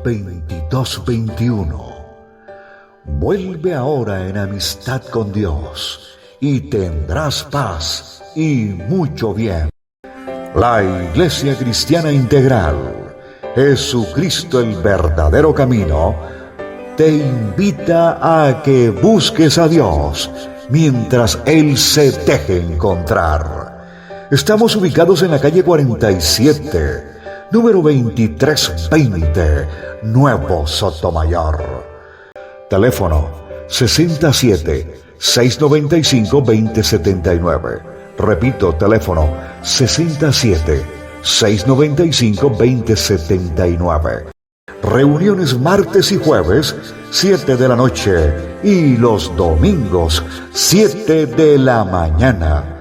2221. Vuelve ahora en amistad con Dios y tendrás paz y mucho bien. La Iglesia Cristiana Integral, Jesucristo el verdadero camino, te invita a que busques a Dios mientras Él se deje encontrar. Estamos ubicados en la calle 47, número 2320, Nuevo Sotomayor. Teléfono 67-695-2079. Repito, teléfono 67-695-2079. Reuniones martes y jueves, 7 de la noche, y los domingos, 7 de la mañana.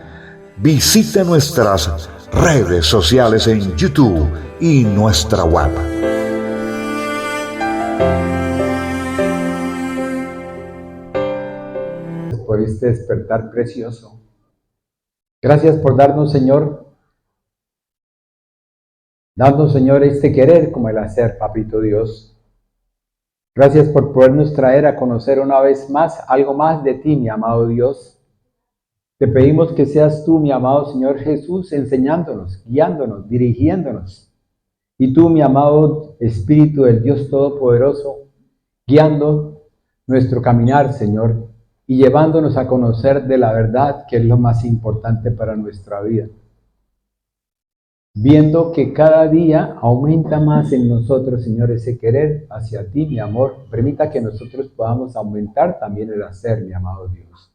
Visita nuestras redes sociales en YouTube y nuestra web. Por este despertar precioso. Gracias por darnos, Señor, este querer como el hacer, Papito Dios. Gracias por podernos traer a conocer una vez más algo más de ti, mi amado Dios. Te pedimos que seas tú, mi amado Señor Jesús, enseñándonos, guiándonos, dirigiéndonos. Y tú, mi amado Espíritu del Dios Todopoderoso, guiando nuestro caminar, Señor, y llevándonos a conocer de la verdad, que es lo más importante para nuestra vida. Viendo que cada día aumenta más en nosotros, Señor, ese querer hacia ti, mi amor. Permita que nosotros podamos aumentar también el hacer, mi amado Dios.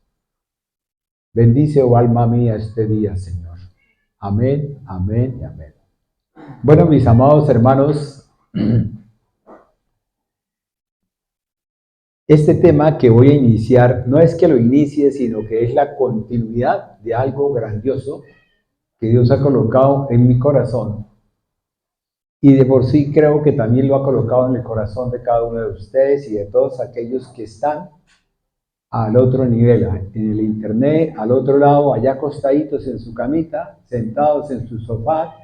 Bendice, oh alma mía, este día, Señor. Amén, amén y amén. Bueno, mis amados hermanos, este tema que voy a iniciar no es que lo inicie, sino que es la continuidad de algo grandioso que Dios ha colocado en mi corazón. Y de por sí creo que también lo ha colocado en el corazón de cada uno de ustedes y de todos aquellos que están al otro nivel, en el internet, al otro lado, allá acostaditos en su camita, sentados en su sofá,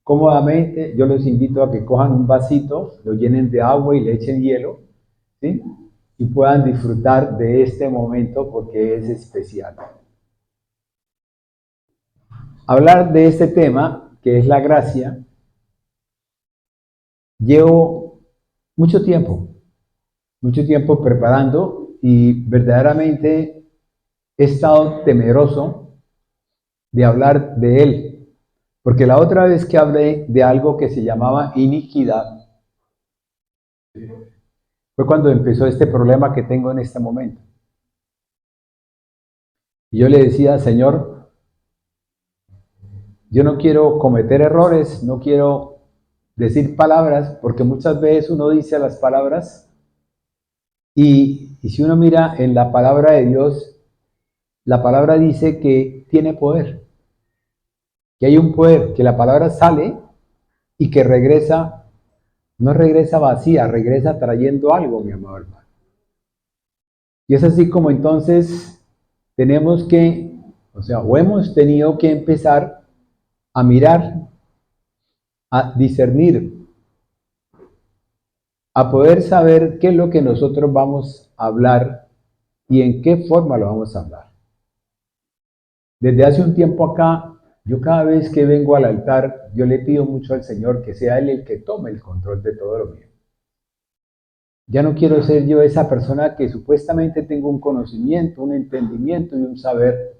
cómodamente. Yo los invito a que cojan un vasito, lo llenen de agua y le echen hielo, ¿sí? Y puedan disfrutar de este momento porque es especial. Hablar de este tema, que es la gracia, llevo mucho tiempo preparando y verdaderamente he estado temeroso de hablar de él, porque la otra vez que hablé de algo que se llamaba iniquidad, fue cuando empezó este problema que tengo en este momento. Y yo le decía, Señor, yo no quiero cometer errores, no quiero decir palabras, porque muchas veces uno dice las palabras y si uno mira en la palabra de Dios, la palabra dice que tiene poder, que hay un poder, que la palabra sale y que regresa, no regresa vacía, regresa trayendo algo, mi amado hermano. Y es así como entonces tenemos que, o hemos tenido que empezar a mirar, a discernir, a poder saber qué es lo que nosotros vamos a hablar y en qué forma lo vamos a hablar. Desde hace un tiempo acá, yo cada vez que vengo al altar, yo le pido mucho al Señor que sea Él el que tome el control de todo lo mío. Ya no quiero ser yo esa persona que supuestamente tengo un conocimiento, un entendimiento y un saber,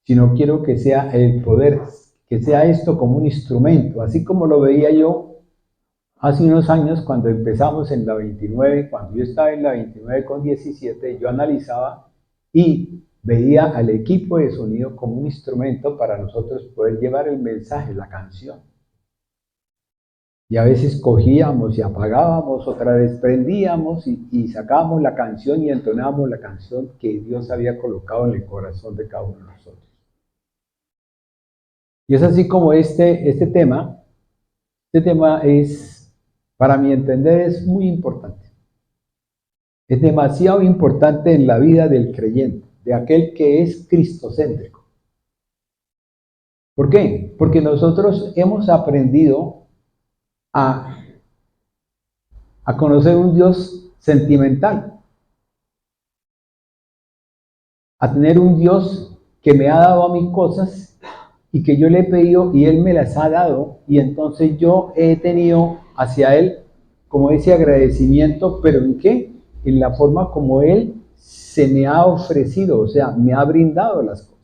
sino quiero que sea el poder, que sea esto como un instrumento, así como lo veía yo hace unos años cuando empezamos en la 29, cuando yo estaba en la 29 con 17, yo analizaba y veía al equipo de sonido como un instrumento para nosotros poder llevar el mensaje, la canción. Y a veces cogíamos y apagábamos, otra vez prendíamos y sacábamos la canción y entonábamos la canción que Dios había colocado en el corazón de cada uno de nosotros. Y es así como este tema es, para mi entender, es muy importante. Es demasiado importante en la vida del creyente, de aquel que es cristocéntrico. ¿Por qué? Porque nosotros hemos aprendido a a conocer un Dios sentimental, a tener un Dios que me ha dado a mí cosas y que yo le he pedido y Él me las ha dado, y entonces yo he tenido hacia Él como ese agradecimiento, pero ¿en qué? En la forma como Él se me ha ofrecido, o sea, me ha brindado las cosas.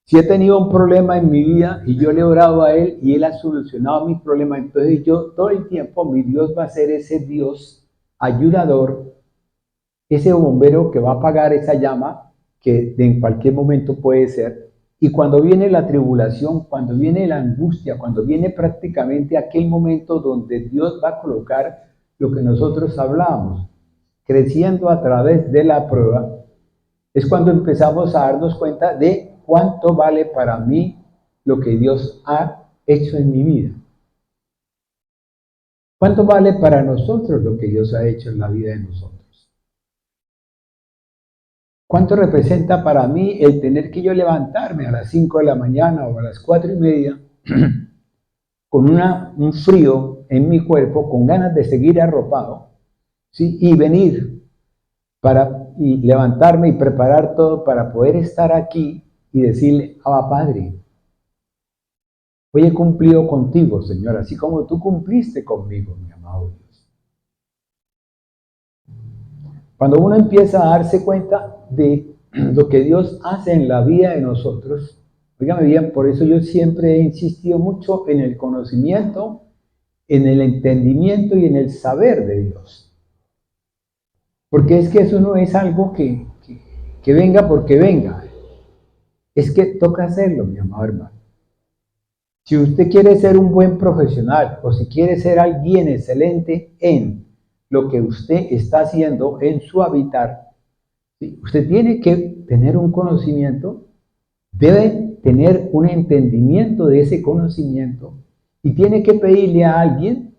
Si he tenido un problema en mi vida y yo le he orado a Él y Él ha solucionado mi problema, entonces yo todo el tiempo, mi Dios va a ser ese Dios ayudador, ese bombero que va a apagar esa llama que en cualquier momento puede ser. Y cuando viene la tribulación, cuando viene la angustia, cuando viene prácticamente aquel momento donde Dios va a colocar lo que nosotros hablábamos, creciendo a través de la prueba, es cuando empezamos a darnos cuenta de cuánto vale para mí lo que Dios ha hecho en mi vida. ¿Cuánto vale para nosotros lo que Dios ha hecho en la vida de nosotros? ¿Cuánto representa para mí el tener que yo levantarme a las 5 de la mañana o a las 4:30 con un frío en mi cuerpo, con ganas de seguir arropado, ¿sí? Y venir y levantarme y preparar todo para poder estar aquí y decirle, Abba Padre, hoy he cumplido contigo, Señor, así como tú cumpliste conmigo, mi amado Dios. Cuando uno empieza a darse cuenta de lo que Dios hace en la vida de nosotros, óigame bien, por eso yo siempre he insistido mucho en el conocimiento, en el entendimiento y en el saber de Dios. Porque es que eso no es algo que venga porque venga. Es que toca hacerlo, mi amado hermano. Si usted quiere ser un buen profesional o si quiere ser alguien excelente en lo que usted está haciendo en su habitar, ¿sí? Usted tiene que tener un conocimiento, debe tener un entendimiento de ese conocimiento y tiene que pedirle a alguien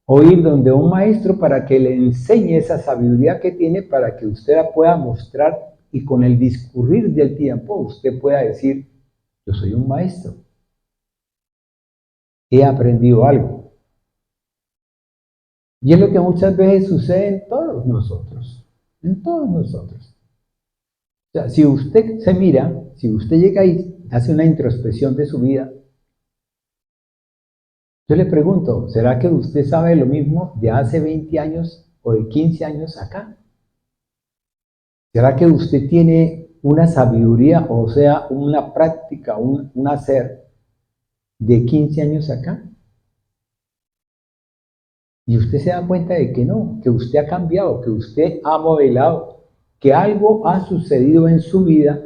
o ir donde un maestro para que le enseñe esa sabiduría que tiene para que usted la pueda mostrar y con el discurrir del tiempo usted pueda decir, yo soy un maestro, he aprendido algo. Y es lo que muchas veces sucede en todos nosotros, en todos nosotros. O sea, si usted se mira, si usted llega y hace una introspección de su vida, yo le pregunto, ¿será que usted sabe lo mismo de hace 20 años o de 15 años acá? ¿Será que usted tiene una sabiduría, o sea, una práctica, un hacer de 15 años acá? Y usted se da cuenta de que no, que usted ha cambiado, que usted ha modelado, que algo ha sucedido en su vida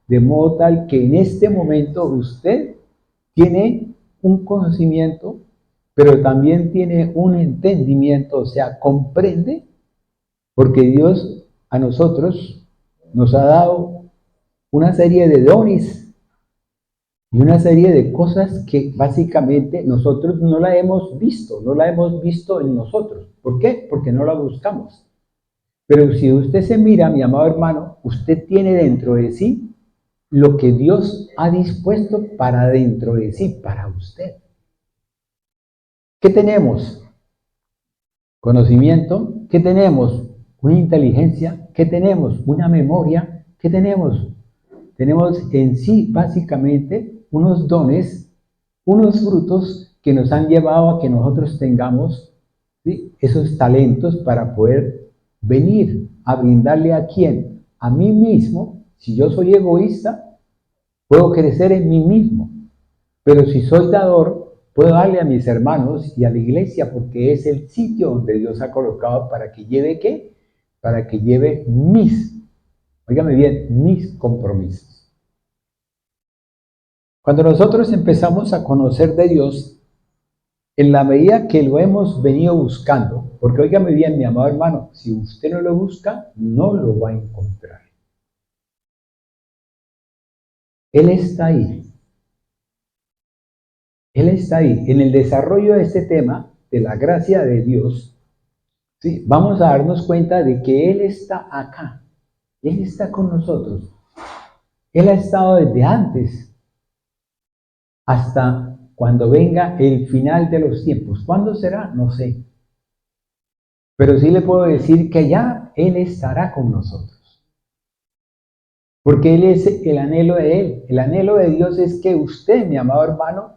de modo tal que en este momento usted tiene un conocimiento, pero también tiene un entendimiento, o sea, comprende, porque Dios a nosotros nos ha dado una serie de dones y una serie de cosas que básicamente nosotros no la hemos visto, no la hemos visto en nosotros. ¿Por qué? Porque no la buscamos. Pero si usted se mira, mi amado hermano, usted tiene dentro de sí lo que Dios ha dispuesto para dentro de sí, para usted. ¿Qué tenemos? Conocimiento. ¿Qué tenemos? Una inteligencia. ¿Qué tenemos? Una memoria. ¿Qué tenemos? Tenemos en sí básicamente unos dones, unos frutos que nos han llevado a que nosotros tengamos, ¿sí?, esos talentos para poder venir a brindarle a quién, a mí mismo. Si yo soy egoísta, puedo crecer en mí mismo, pero si soy dador, puedo darle a mis hermanos y a la iglesia, porque es el sitio donde Dios ha colocado para que lleve ¿qué? Para que lleve óigame bien, mis compromisos. Cuando nosotros empezamos a conocer de Dios, en la medida que lo hemos venido buscando, porque óigame bien, mi amado hermano, si usted no lo busca, no lo va a encontrar. Él está ahí. Él está ahí. En el desarrollo de este tema, de la gracia de Dios, ¿sí?, vamos a darnos cuenta de que Él está acá. Él está con nosotros. Él ha estado desde antes hasta cuando venga el final de los tiempos. ¿Cuándo será? No sé. pero sí le puedo decir que ya Él estará con nosotros. Porque Él es el anhelo de Él. El anhelo de Dios es que usted, mi amado hermano,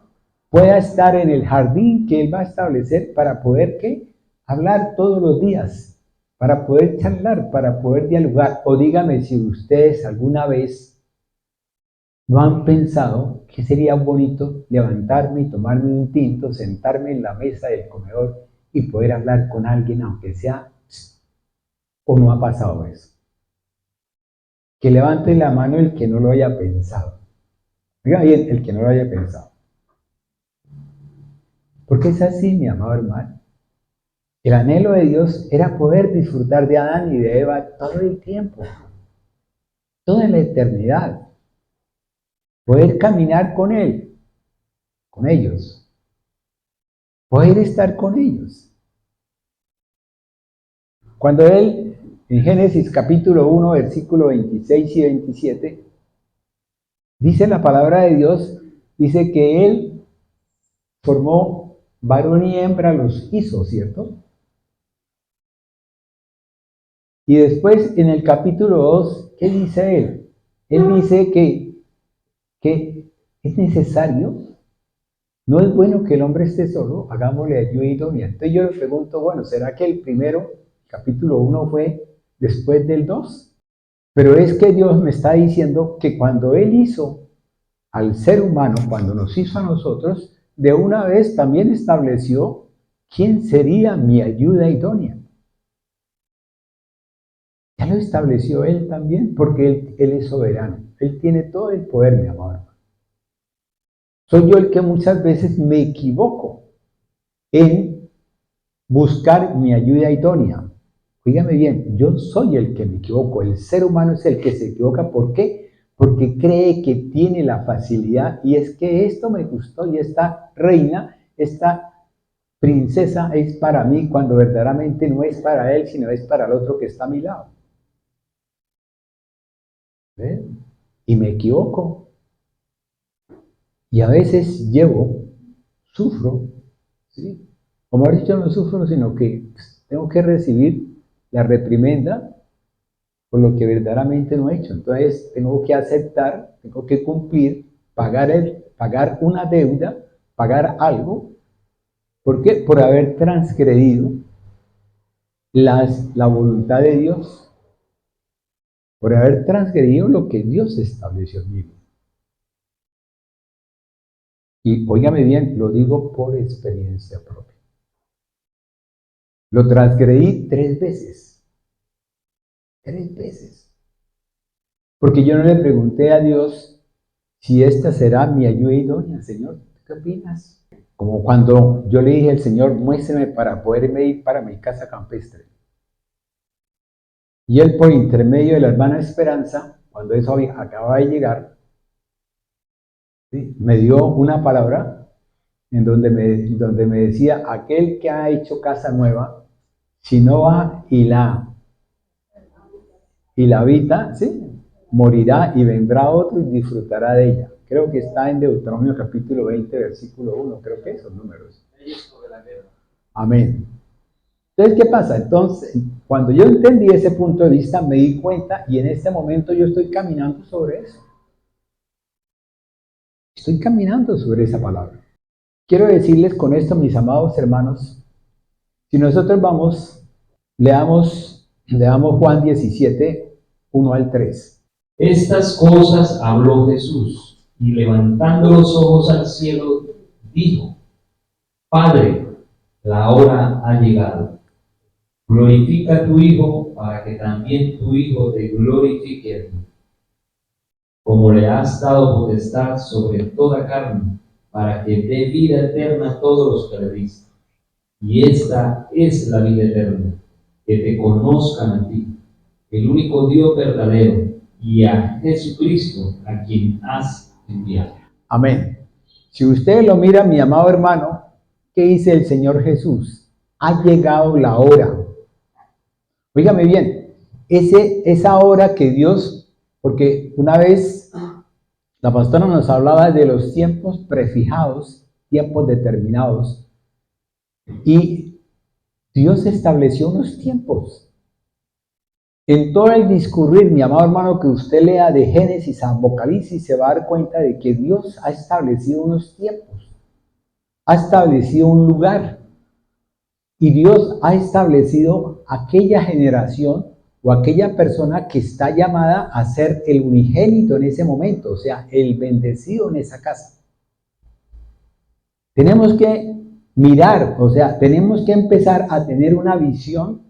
pueda estar en el jardín que Él va a establecer para poder, ¿qué? Hablar todos los días, para poder charlar, para poder dialogar. O dígame si ustedes alguna vez no han pensado que sería bonito levantarme y tomarme un tinto, sentarme en la mesa del comedor y poder hablar con alguien, aunque sea, o no ha pasado eso. Que levante la mano el que no lo haya pensado. Oiga bien, el que no lo haya pensado. Porque es así, mi amado hermano. El anhelo de Dios era poder disfrutar de Adán y de Eva todo el tiempo, toda la eternidad. Poder caminar con Él, con ellos. Poder estar con ellos. Cuando Él, en Génesis capítulo 1, versículo 26 y 27, dice la palabra de Dios, dice que Él formó varón y hembra, los hizo, ¿cierto? Y después en el capítulo 2, ¿qué dice Él? Él dice que es necesario, no es bueno que el hombre esté solo, hagámosle ayuda idónea. Entonces yo le pregunto, bueno, ¿será que el primero, capítulo 1, fue después del 2? Pero es que Dios me está diciendo que cuando Él hizo al ser humano, cuando nos hizo a nosotros, de una vez también estableció quién sería mi ayuda idónea. Ya lo estableció Él también, porque Él es soberano. Él tiene todo el poder, mi amor. Soy yo el que muchas veces me equivoco en buscar mi ayuda idónea. Fíjame bien, yo soy el que me equivoco. El ser humano es el que se equivoca. ¿Por qué? Porque cree que tiene la facilidad y es que esto me gustó y esta reina, esta princesa es para mí cuando verdaderamente no es para él, sino es para el otro que está a mi lado. ¿Ves? Y me equivoco. Y a veces sufro, ¿sí? Como he dicho, no sufro, sino que tengo que recibir la reprimenda por lo que verdaderamente no he hecho. Entonces tengo que aceptar, tengo que cumplir, pagar una deuda, pagar algo. ¿Por qué? Por haber transgredido la voluntad de Dios, por haber transgredido lo que Dios estableció en mí. Y óigame bien, lo digo por experiencia propia. Lo transgredí 3 veces. 3 veces. Porque yo no le pregunté a Dios si esta será mi ayuda idónea. Señor, ¿qué opinas? Como cuando yo le dije al Señor, muéstrame para poderme ir para mi casa campestre. Y Él, por intermedio de la hermana Esperanza, cuando eso acababa de llegar, ¿sí?, me dio una palabra en donde me decía, aquel que ha hecho casa nueva, si no va y la habita, ¿sí?, morirá y vendrá otro y disfrutará de ella. Creo que está en Deuteronomio capítulo 20, versículo 1, creo que esos números. Amén. Entonces, ¿qué pasa? Entonces, cuando yo entendí ese punto de vista, me di cuenta y en este momento yo estoy caminando sobre eso. Estoy caminando sobre esa palabra. Quiero decirles con esto, mis amados hermanos, si nosotros leamos Juan 17, 1 al 3. Estas cosas habló Jesús, y levantando los ojos al cielo, dijo: Padre, la hora ha llegado. Glorifica a tu Hijo, para que también tu Hijo te glorifique a ti. Como le has dado potestad sobre toda carne, para que dé vida eterna a todos los que le diste. Y esta es la vida eterna, que te conozcan a ti, el único Dios verdadero, y a Jesucristo, a quien has enviado. Amén. Si usted lo mira, mi amado hermano, ¿qué dice el Señor Jesús? Ha llegado la hora. Óigame bien, esa hora que Dios, porque una vez la pastora nos hablaba de los tiempos prefijados, tiempos determinados, y Dios estableció unos tiempos. En todo el discurrir, mi amado hermano, que usted lea de Génesis a Apocalipsis, se va a dar cuenta de que Dios ha establecido unos tiempos, ha establecido un lugar, y Dios ha establecido aquella generación o aquella persona que está llamada a ser el unigénito en ese momento, o sea, el bendecido en esa casa. Tenemos que mirar, o sea, tenemos que empezar a tener una visión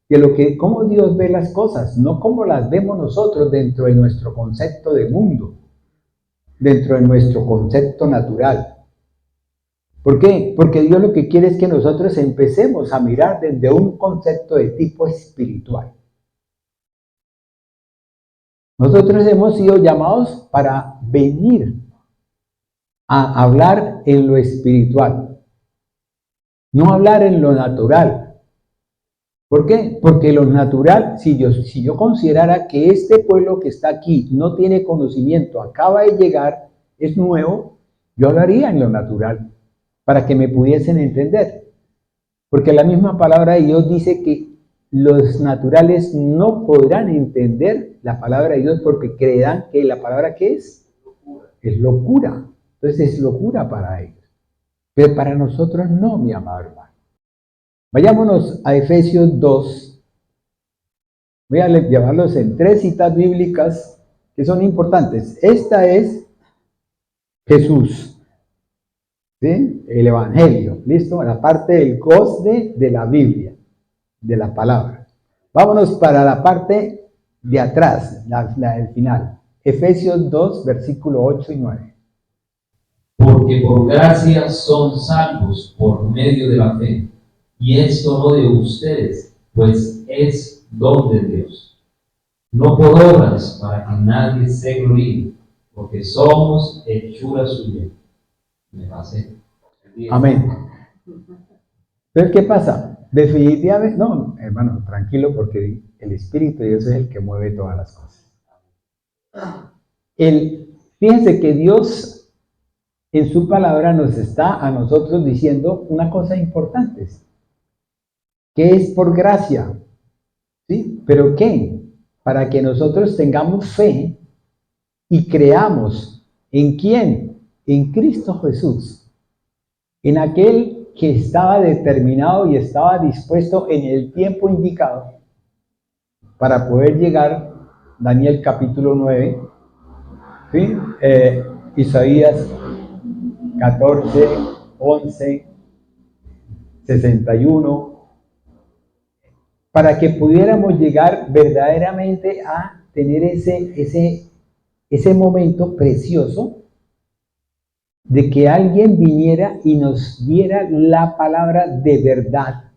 de cómo Dios ve las cosas, no cómo las vemos nosotros dentro de nuestro concepto de mundo, dentro de nuestro concepto natural. ¿Por qué? Porque Dios lo que quiere es que nosotros empecemos a mirar desde un concepto de tipo espiritual. Nosotros hemos sido llamados para venir a hablar en lo espiritual, no hablar en lo natural. ¿Por qué? Porque lo natural, si yo considerara que este pueblo que está aquí no tiene conocimiento, acaba de llegar, es nuevo, yo hablaría en lo natural para que me pudiesen entender. Porque la misma palabra de Dios dice que los naturales no podrán entender la palabra de Dios porque creerán que la palabra ¿qué es? Es locura. Entonces es locura para ellos. Pero para nosotros no, mi amado hermano. Vayámonos a Efesios 2. Voy a llevarlos en 3 citas bíblicas que son importantes. Esta es Jesús, ¿sí? El Evangelio, ¿listo? La parte del cosne de la Biblia, de la palabra. Vámonos para la parte de atrás, la del final. Efesios 2, versículo 8 y 9. Porque por gracia son salvos por medio de la fe. Y esto no de ustedes, pues es don de Dios. No por obras, para que nadie se gloríe, porque somos hechura suya. Me pasé. Amén. Entonces, ¿qué pasa? Definitivamente, no, hermano, tranquilo, porque el Espíritu de Dios es el que mueve todas las cosas. Fíjense que Dios en su palabra nos está a nosotros diciendo una cosa importante, que es por gracia, ¿sí? ¿Pero qué? Para que nosotros tengamos fe y creamos. ¿En quién? En Cristo Jesús. En aquel que estaba determinado y estaba dispuesto en el tiempo indicado para poder llegar, Daniel capítulo 9, ¿sí? Isaías 14, 11, 61, para que pudiéramos llegar verdaderamente a tener ese momento precioso de que alguien viniera y nos diera la palabra de verdad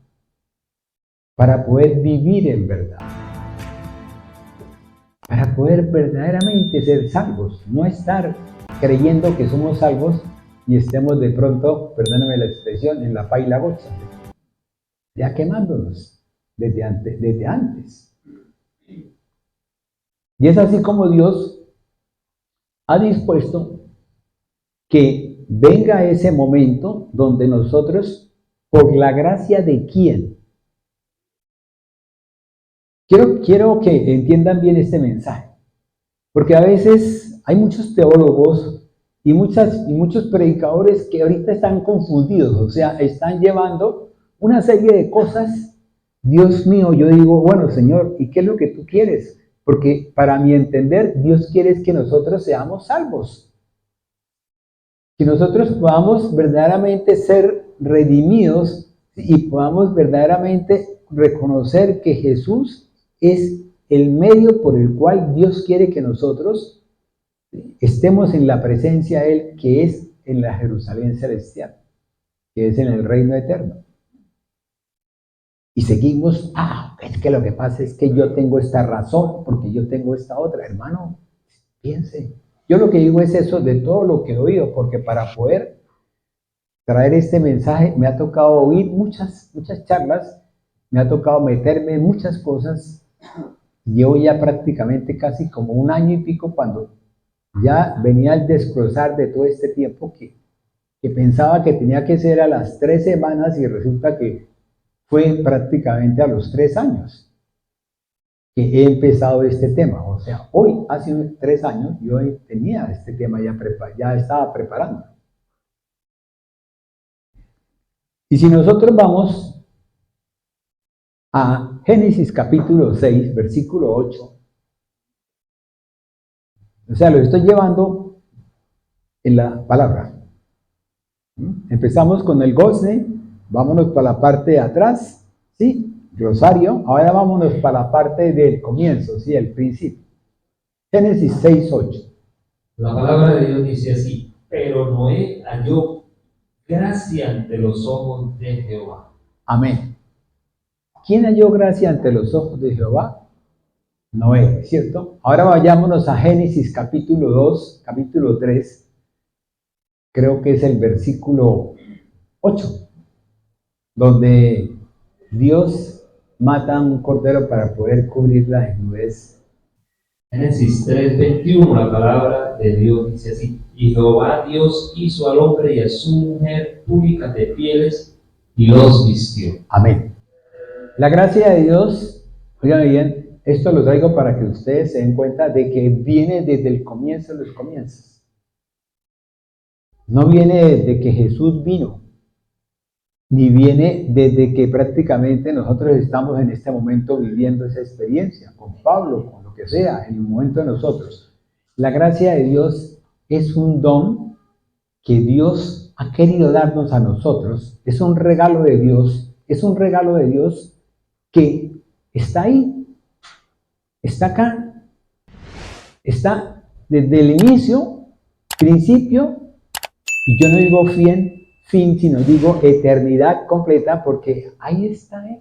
para poder vivir en verdad, para poder verdaderamente ser salvos, no estar creyendo que somos salvos y estemos de pronto, perdóname la expresión, en la paila gocha, ya quemándonos desde antes. Y es así como Dios ha dispuesto que venga ese momento donde nosotros, por la gracia de quién, quiero que entiendan bien este mensaje, porque a veces hay muchos teólogos y muchos predicadores que ahorita están confundidos, o sea, están llevando una serie de cosas. Dios mío, yo digo, bueno, Señor, ¿y qué es lo que tú quieres? Porque para mi entender, Dios quiere que nosotros seamos salvos. Que nosotros podamos verdaderamente ser redimidos y podamos verdaderamente reconocer que Jesús es el medio por el cual Dios quiere que nosotros estemos en la presencia de Él, que es en la Jerusalén celestial, que es en el reino eterno. Y seguimos, es que lo que pasa es que yo tengo esta razón, porque yo tengo esta otra. Hermano, piense. Yo lo que digo es eso de todo lo que he oído, porque para poder traer este mensaje me ha tocado oír muchas charlas, me ha tocado meterme en muchas cosas. Llevo ya prácticamente casi como 1 año y pico cuando ya venía el desglosar de todo este tiempo que pensaba que tenía que ser a las 3 semanas y resulta que fue prácticamente a los 3 años que he empezado este tema. O sea, hoy, hace 3 años, yo tenía este tema ya estaba preparando. Y si nosotros vamos a Génesis capítulo 6, versículo 8, o sea, lo estoy llevando en la palabra. Empezamos con el goce, vámonos para la parte de atrás, ¿sí? Glosario, ahora vámonos para la parte del comienzo, ¿sí? El principio. Génesis 6, 8. La palabra de Dios dice así: pero Noé halló gracia ante los ojos de Jehová. Amén. ¿Quién halló gracia ante los ojos de Jehová? Noé, ¿cierto? Ahora vayámonos a Génesis capítulo 2, capítulo 3, creo que es el versículo 8, donde Dios mata a un cordero para poder cubrir la desnudez. Génesis 3:21, la palabra de Dios dice así: y Jehová Dios hizo al hombre y a su mujer túnicas de pieles y los vistió. Amén. La gracia de Dios, oigan bien, esto lo traigo para que ustedes se den cuenta de que viene desde el comienzo de los comienzos. No viene desde que Jesús vino, ni viene desde que prácticamente nosotros estamos en este momento viviendo esa experiencia, con Pablo, con lo que sea, en el momento de nosotros. La gracia de Dios es un don que Dios ha querido darnos a nosotros, es un regalo de Dios, que está ahí, está acá, está desde el inicio, principio, y yo no digo fin, sino digo eternidad completa, porque ahí está Él.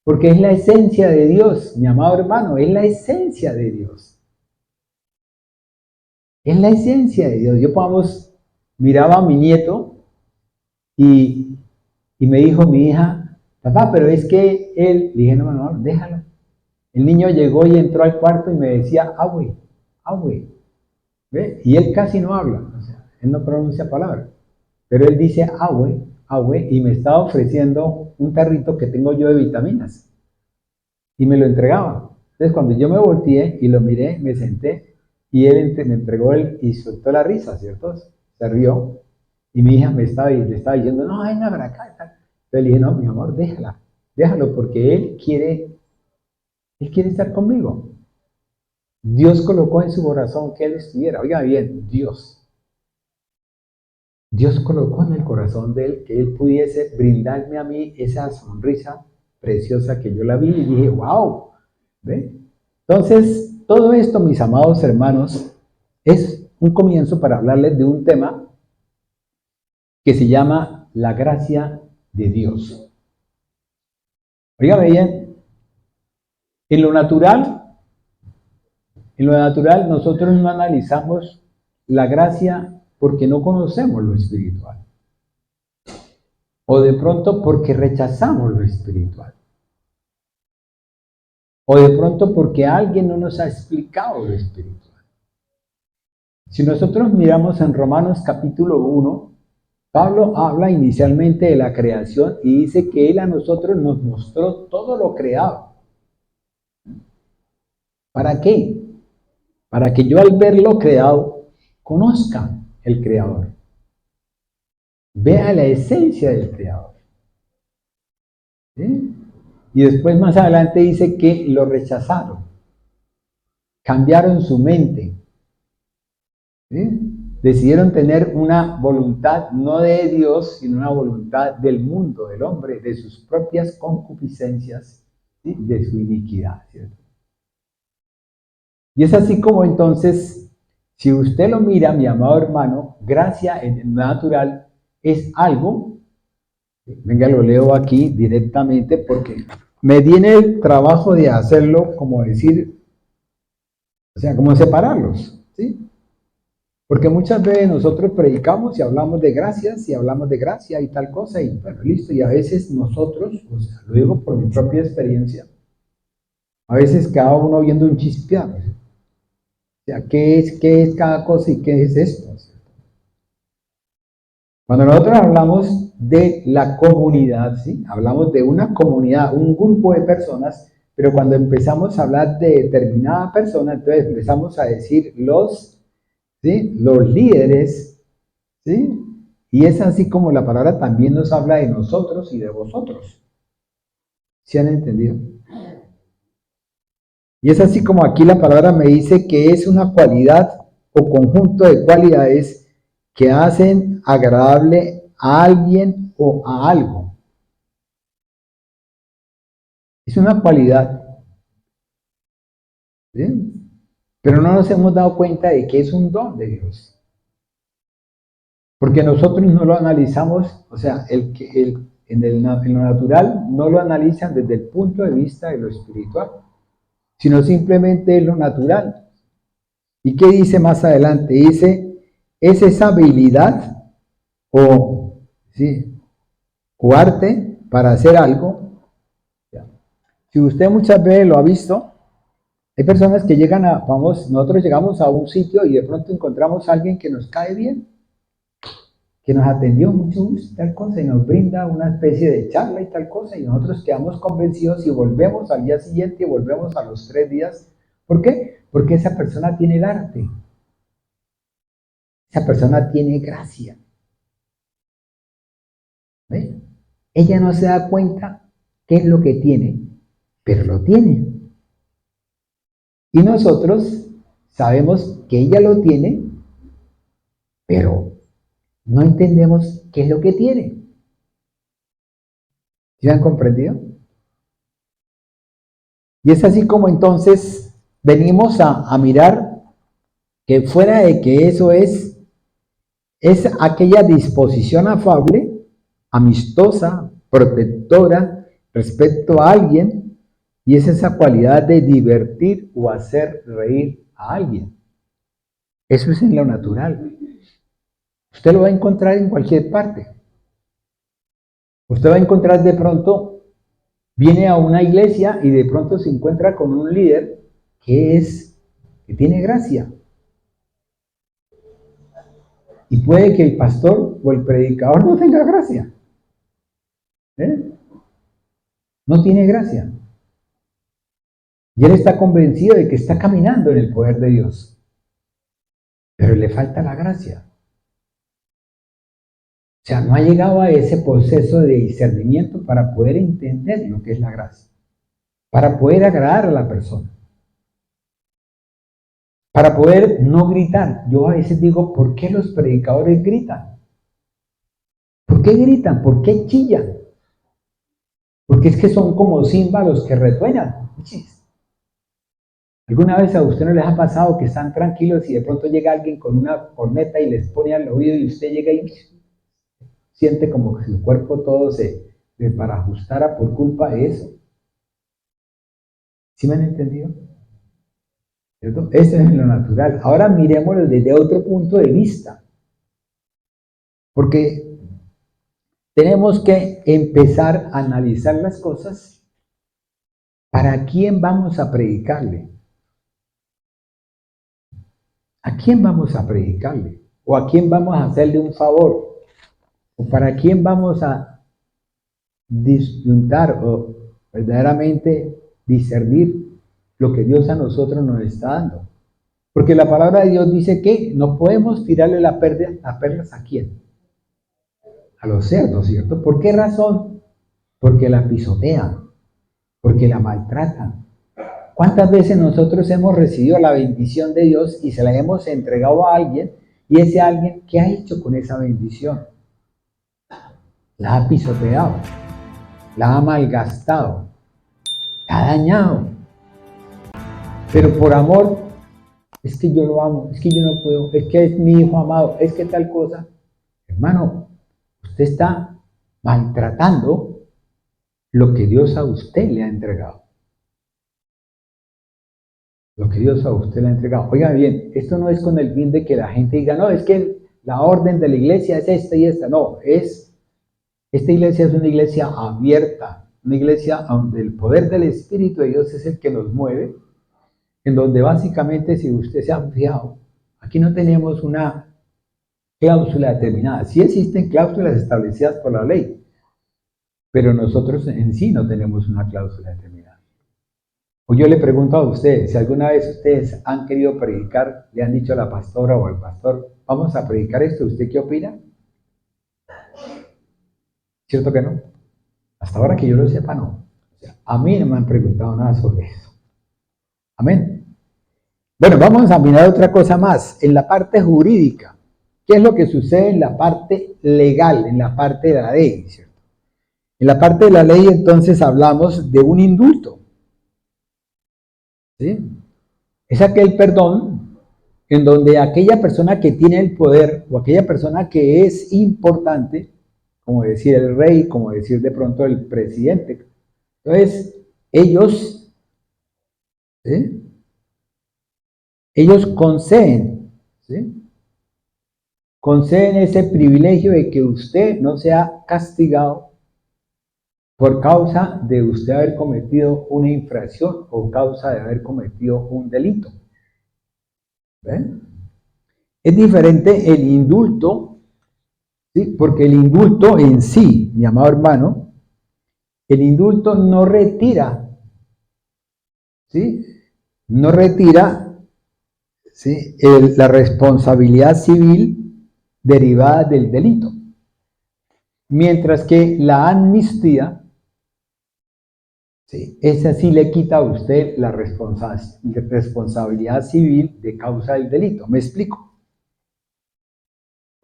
Porque es la esencia de Dios, mi amado hermano, es la esencia de Dios. Es la esencia de Dios. Yo, miraba a mi nieto y me dijo mi hija: papá, pero es que él, le dije, no, déjalo. El niño llegó y entró al cuarto y me decía, agüe, ¿ve? Y él casi no habla, o sea, él no pronuncia palabras. Pero él dice agüe, y me estaba ofreciendo un tarrito que tengo yo de vitaminas. Y me lo entregaba. Entonces, cuando yo me volteé y lo miré, me senté, y él me entregó y soltó la risa, ¿cierto? Se rió. Y mi hija le estaba diciendo, no, venga para acá. Entonces le dije, no, mi amor, déjalo, porque él quiere estar conmigo. Dios colocó en su corazón que él estuviera. Oiga bien, Dios colocó en el corazón de él que él pudiese brindarme a mí esa sonrisa preciosa que yo la vi y dije, wow, ¿ve? Entonces, todo esto, mis amados hermanos, es un comienzo para hablarles de un tema que se llama la gracia de Dios. Oigan bien, en lo natural nosotros no analizamos la gracia porque no conocemos lo espiritual. O de pronto porque rechazamos lo espiritual. O de pronto porque alguien no nos ha explicado lo espiritual. Si nosotros miramos en Romanos capítulo 1, Pablo habla inicialmente de la creación y dice que él a nosotros nos mostró todo lo creado. ¿Para qué? Para que yo al ver lo creado conozca el creador. Vea la esencia del creador. ¿Sí? Y después más adelante dice que lo rechazaron. Cambiaron su mente. ¿Sí? Decidieron tener una voluntad no de Dios, sino una voluntad del mundo, del hombre, de sus propias concupiscencias, ¿sí? De su iniquidad, ¿cierto? Y es así como entonces, si usted lo mira, mi amado hermano, gracia en el natural es algo, venga, lo leo aquí directamente porque me viene el trabajo de hacerlo, como decir, o sea, como separarlos, ¿sí? Porque muchas veces nosotros predicamos y hablamos de gracias y hablamos de gracia y tal cosa y bueno, listo, y a veces nosotros, o sea, lo digo por mi propia experiencia, a veces cada uno viendo un chispeado, ¿sí? O sea, ¿qué es cada cosa y qué es esto? Cuando nosotros hablamos de la comunidad, ¿sí? Hablamos de una comunidad, un grupo de personas, pero cuando empezamos a hablar de determinada persona, entonces empezamos a decir ¿sí? Los líderes, ¿sí? Y es así como la palabra también nos habla de nosotros y de vosotros. ¿Sí han entendido? Y es así como aquí la palabra me dice que es una cualidad o conjunto de cualidades que hacen agradable a alguien o a algo. Es una cualidad, ¿sí? Pero no nos hemos dado cuenta de que es un don de Dios. Porque nosotros no lo analizamos, o sea, en lo natural no lo analizan desde el punto de vista de lo espiritual, sino simplemente lo natural. ¿Y qué dice más adelante? Dice, es esa habilidad ¿sí? o arte para hacer algo. Si usted muchas veces lo ha visto, hay personas que llegan nosotros llegamos a un sitio y de pronto encontramos a alguien que nos cae bien, que nos atendió mucho gusto, tal cosa, y nos brinda una especie de charla y tal cosa, y nosotros quedamos convencidos y volvemos al día siguiente y volvemos a los 3 días. ¿Por qué? Porque esa persona tiene el arte. Esa persona tiene gracia. ¿Ves? Ella no se da cuenta qué es lo que tiene, pero lo tiene. Y nosotros sabemos que ella lo tiene, pero no entendemos qué es lo que tiene. ¿Sí han comprendido? Y es así como entonces venimos a mirar que fuera de que eso es aquella disposición afable, amistosa, protectora respecto a alguien, y es esa cualidad de divertir o hacer reír a alguien. Eso es en lo natural. Usted lo va a encontrar en cualquier parte. Usted va a encontrar de pronto, viene a una iglesia y de pronto se encuentra con un líder que tiene gracia. Y puede que el pastor o el predicador no tenga gracia. No tiene gracia. Y él está convencido de que está caminando en el poder de Dios. Pero le falta la gracia. O sea, no ha llegado a ese proceso de discernimiento para poder entender lo que es la gracia. Para poder agradar a la persona. Para poder no gritar. Yo a veces digo, ¿por qué los predicadores gritan? ¿Por qué gritan? ¿Por qué chillan? Porque es que son como címbalos que resuenan. ¿Alguna vez a usted no les ha pasado que están tranquilos y de pronto llega alguien con una corneta y les pone al oído y usted llega y siente como que su cuerpo todo se desbarajustara por culpa de eso? ¿Sí me han entendido? ¿Cierto? Esto es lo natural. Ahora miremoslo desde otro punto de vista. Porque tenemos que empezar a analizar las cosas. ¿Para quién vamos a predicarle? ¿A quién vamos a predicarle? ¿O a quién vamos a hacerle un favor? ¿O para quién vamos a disfrutar o verdaderamente discernir lo que Dios a nosotros nos está dando? Porque la palabra de Dios dice que no podemos tirarle las perlas ¿a quién? A los cerdos, ¿cierto? ¿Por qué razón? Porque la pisotean, porque la maltratan. ¿Cuántas veces nosotros hemos recibido la bendición de Dios y se la hemos entregado a alguien y ese alguien, ¿qué ha hecho con esa bendición? La ha pisoteado, la ha malgastado, la ha dañado. Pero por amor, es que yo lo amo, es que yo no puedo, es que es mi hijo amado, es que tal cosa. Hermano, usted está maltratando lo que Dios a usted le ha entregado. Lo que Dios a usted le ha entregado. Oiga bien, esto no es con el fin de que la gente diga, no, es que la orden de la iglesia es esta y esta. No, esta iglesia es una iglesia abierta, una iglesia donde el poder del Espíritu de Dios es el que nos mueve, en donde básicamente, si usted se ha fijado, aquí no tenemos una cláusula determinada. Sí existen cláusulas establecidas por la ley, pero nosotros en sí no tenemos una cláusula determinada. O yo le pregunto a ustedes, si alguna vez ustedes han querido predicar, le han dicho a la pastora o al pastor, vamos a predicar esto, ¿usted qué opina? ¿Cierto que no? Hasta ahora que yo lo sepa, no. O sea, a mí no me han preguntado nada sobre eso. Amén. Bueno, vamos a mirar otra cosa más, en la parte jurídica. ¿Qué es lo que sucede en la parte legal, en la parte de la ley? ¿Cierto? En la parte de la ley, entonces, hablamos de un indulto. ¿Sí? Es aquel perdón en donde aquella persona que tiene el poder o aquella persona que es importante, como decir el rey, como decir de pronto el presidente, entonces ellos, ¿sí?, ellos conceden, ¿sí?, conceden ese privilegio de que usted no sea castigado por causa de usted haber cometido una infracción o causa de haber cometido un delito. ¿Ven? Es diferente el indulto, ¿sí?, porque el indulto en sí, mi amado hermano, el indulto no retira, ¿sí?, no retira, ¿sí?, la responsabilidad civil derivada del delito. Mientras que la amnistía, ¿sí?, esa sí le quita a usted la responsabilidad civil de causa del delito. ¿Me explico?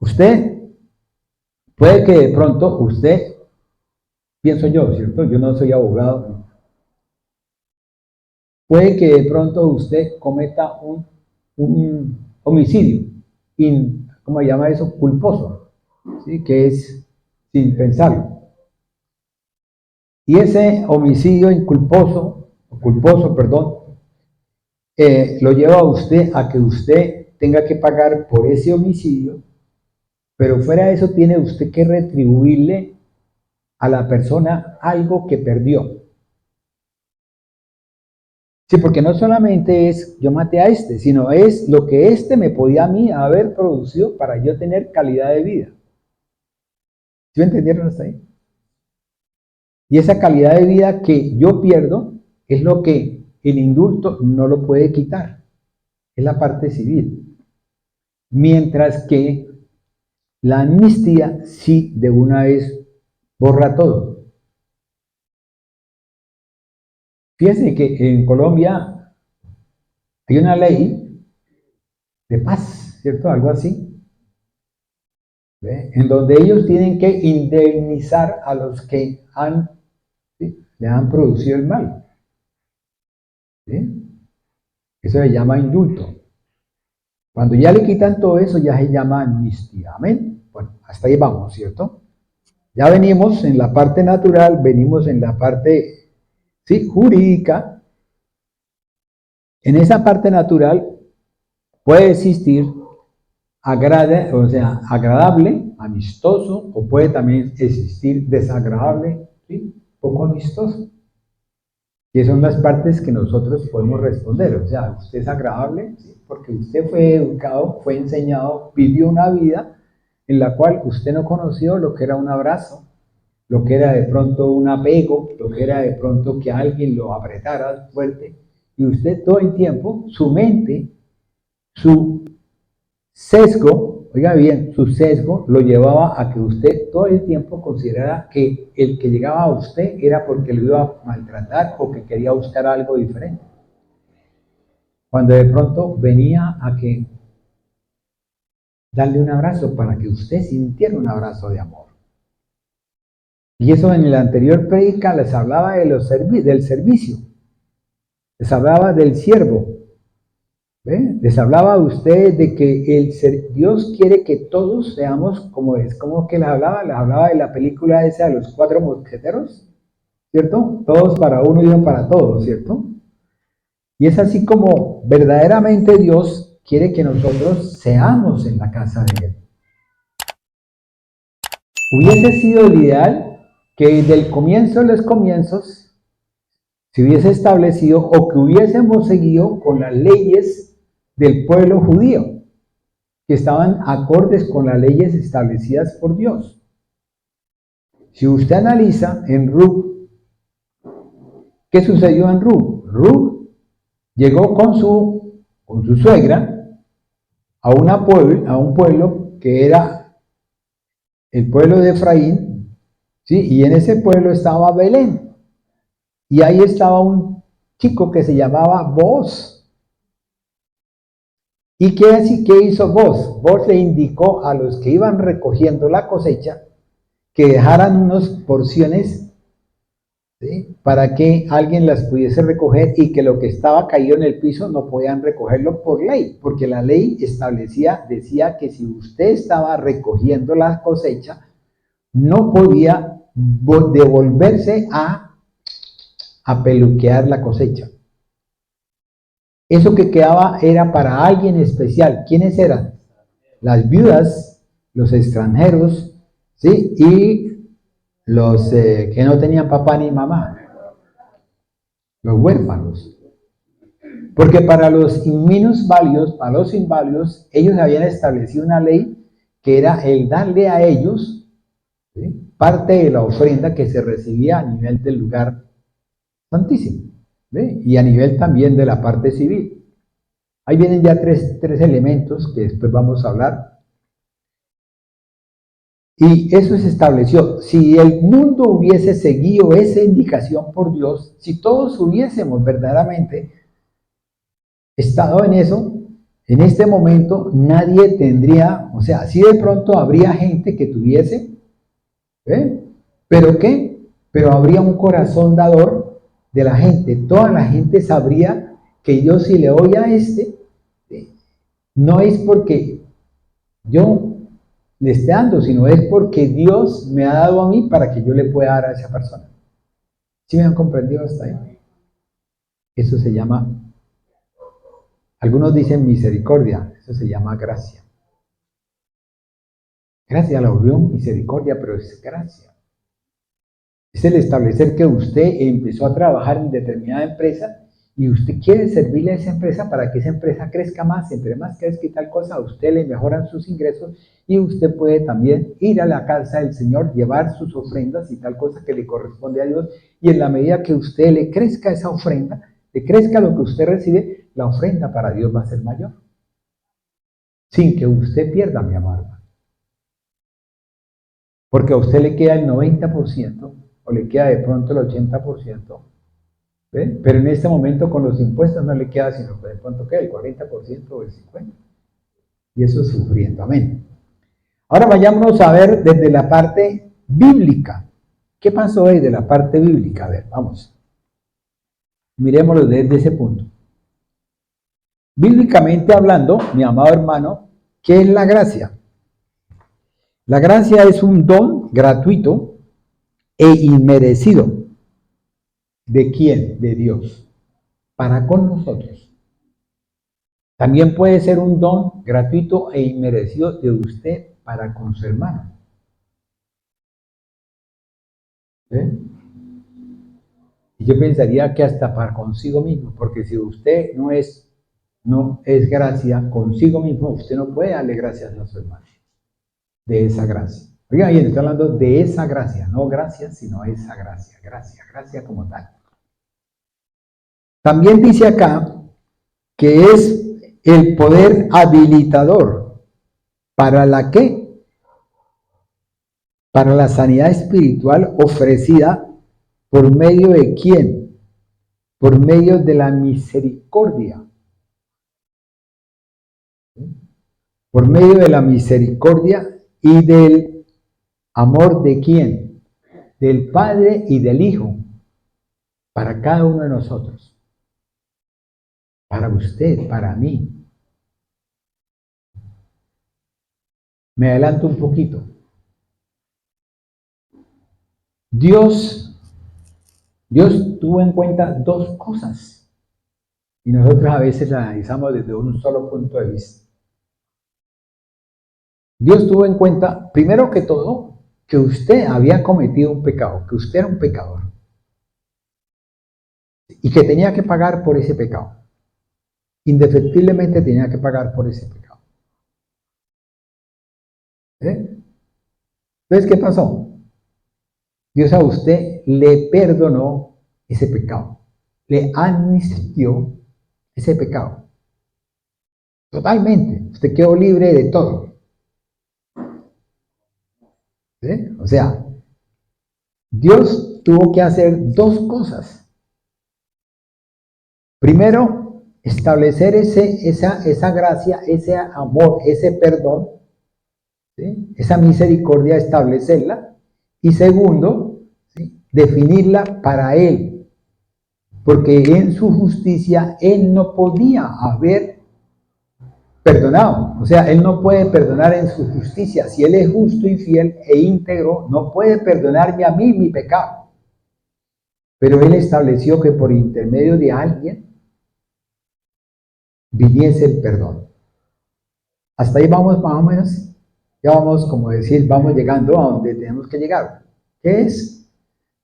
Usted, puede que de pronto usted, pienso yo, ¿cierto? Yo no soy abogado. Puede que de pronto usted cometa un homicidio, ¿cómo se llama eso? Culposo, ¿sí?, que es sin pensarlo. Y ese homicidio culposo, lo lleva a usted a que usted tenga que pagar por ese homicidio, pero fuera de eso tiene usted que retribuirle a la persona algo que perdió. Sí, porque no solamente es yo maté a este, sino es lo que este me podía a mí haber producido para yo tener calidad de vida. ¿Sí me entendieron hasta ahí? Y esa calidad de vida que yo pierdo es lo que el indulto no lo puede quitar. Es la parte civil. Mientras que la amnistía sí de una vez borra todo. Fíjense que en Colombia hay una ley de paz, ¿cierto? Algo así. ¿Ve? En donde ellos tienen que indemnizar a los que le han producido el mal. ¿Sí? Eso se llama indulto. Cuando ya le quitan todo eso, ya se llama amnistía. Amén. Bueno, hasta ahí vamos, ¿cierto? Ya venimos en la parte natural, venimos en la parte, ¿sí?, jurídica. En esa parte natural puede existir agradable, amistoso, o puede también existir desagradable, ¿sí?, poco amistoso. Y son las partes que nosotros podemos responder. O sea, usted es agradable, ¿sí?, porque usted fue educado, fue enseñado, vivió una vida en la cual usted no conoció lo que era un abrazo, lo que era de pronto un apego, lo que era de pronto que alguien lo apretara fuerte. Y usted todo el tiempo, su mente, su sesgo, oiga bien, su sesgo lo llevaba a que usted todo el tiempo considerara que el que llegaba a usted era porque lo iba a maltratar o que quería buscar algo diferente. Cuando de pronto venía a que darle un abrazo para que usted sintiera un abrazo de amor. Y eso en el anterior prédica les hablaba de del servicio, les hablaba del siervo. ¿Ve? Les hablaba a ustedes de que Dios quiere que todos seamos como es. ¿Cómo que les hablaba de la película esa de los 4 mosqueteros, ¿cierto? Todos para uno y uno para todos, ¿cierto? Y es así como verdaderamente Dios quiere que nosotros seamos en la casa de Él. Hubiese sido el ideal que desde el comienzo de los comienzos se hubiese establecido o que hubiésemos seguido con las leyes del pueblo judío, que estaban acordes con las leyes establecidas por Dios. Si usted analiza en Ruth, ¿qué sucedió en Ruth? Ruth llegó con su suegra a un pueblo que era el pueblo de Efraín, ¿sí? Y en ese pueblo estaba Belén. Y ahí estaba un chico que se llamaba Booz. ¿Y qué hizo Booz? Booz le indicó a los que iban recogiendo la cosecha que dejaran unas porciones, ¿sí?, para que alguien las pudiese recoger y que lo que estaba caído en el piso no podían recogerlo por ley, porque la ley decía que si usted estaba recogiendo la cosecha, no podía devolverse a peluquear la cosecha. Eso que quedaba era para alguien especial. ¿Quiénes eran? Las viudas, los extranjeros, ¿sí? Y los que no tenían papá ni mamá, los huérfanos. Porque para los minusválidos, para los inválidos, ellos habían establecido una ley que era el darle a ellos, ¿sí?, parte de la ofrenda que se recibía a nivel del lugar santísimo, ¿sí?, y a nivel también de la parte civil. Ahí vienen ya tres elementos que después vamos a hablar. Y eso se estableció. Si el mundo hubiese seguido esa indicación por Dios, si todos hubiésemos verdaderamente estado en eso, en este momento nadie tendría, o sea, sí de pronto habría gente que tuviese, ¿eh? ¿Pero qué? Pero habría un corazón dador de la gente. Toda la gente sabría que yo, si le doy a este, no es porque yo le esté dando, sino es porque Dios me ha dado a mí para que yo le pueda dar a esa persona. ¿Sí me han comprendido hasta ahí? Eso se llama, algunos dicen misericordia, eso se llama gracia. Gracia la volvió misericordia, pero es gracia. Es el establecer que usted empezó a trabajar en determinada empresa y usted quiere servirle a esa empresa para que esa empresa crezca más. Entre más crezca y tal cosa, a usted le mejoran sus ingresos y usted puede también ir a la casa del Señor, llevar sus ofrendas y tal cosa que le corresponde a Dios. Y en la medida que usted le crezca esa ofrenda, le crezca lo que usted recibe, la ofrenda para Dios va a ser mayor. Sin que usted pierda, mi amado. Porque a usted le queda el 90% o le queda de pronto el 80%. ¿Ve? Pero en este momento con los impuestos no le queda sino de pronto ¿qué? El 40% o el 50%. Y eso es sufriendo. Amén. Ahora vayámonos a ver desde la parte bíblica. ¿Qué pasó desde la parte bíblica? A ver, vamos. Miremoslo desde ese punto. Bíblicamente hablando, mi amado hermano, ¿qué es la gracia? La gracia es un don gratuito e inmerecido. ¿De quién? De Dios. Para con nosotros. También puede ser un don gratuito e inmerecido de usted para con su hermano. ¿Eh? Y yo pensaría que hasta para consigo mismo, porque si usted no es gracia consigo mismo, usted no puede darle gracias a su hermano. De esa gracia. Oiga, bien, estoy hablando de esa gracia, no gracias, sino esa gracia. Gracia como tal. También dice acá que es el poder habilitador. ¿Para la qué? Para la sanidad espiritual ofrecida por medio de quién? Por medio de la misericordia. Por medio de la misericordia y del amor de quién? Del Padre y del Hijo. Para cada uno de nosotros. Para usted, para mí. Me adelanto un poquito. Dios tuvo en cuenta dos cosas y nosotros a veces la analizamos desde un solo punto de vista. Dios tuvo en cuenta, primero que todo, que usted había cometido un pecado, que usted era un pecador y que tenía que pagar por ese pecado. Indefectiblemente tenía que pagar por ese pecado. Entonces, ¿qué pasó? Dios a usted le perdonó ese pecado, le amnistió ese pecado. Totalmente. Usted quedó libre de todo. ¿Sí? O sea, Dios tuvo que hacer dos cosas. Primero, establecer esa gracia, ese amor, ese perdón, ¿sí? Esa misericordia, establecerla. Y segundo, ¿sí? Definirla para Él. Porque en su justicia Él no podía haber perdonado. O sea, Él no puede perdonar en su justicia. Si Él es justo y fiel e íntegro, no puede perdonarme a mí mi pecado. Pero Él estableció que por intermedio de alguien viniese el perdón. Hasta ahí vamos más o menos. Ya vamos, como decir, vamos llegando a donde tenemos que llegar. ¿Qué es?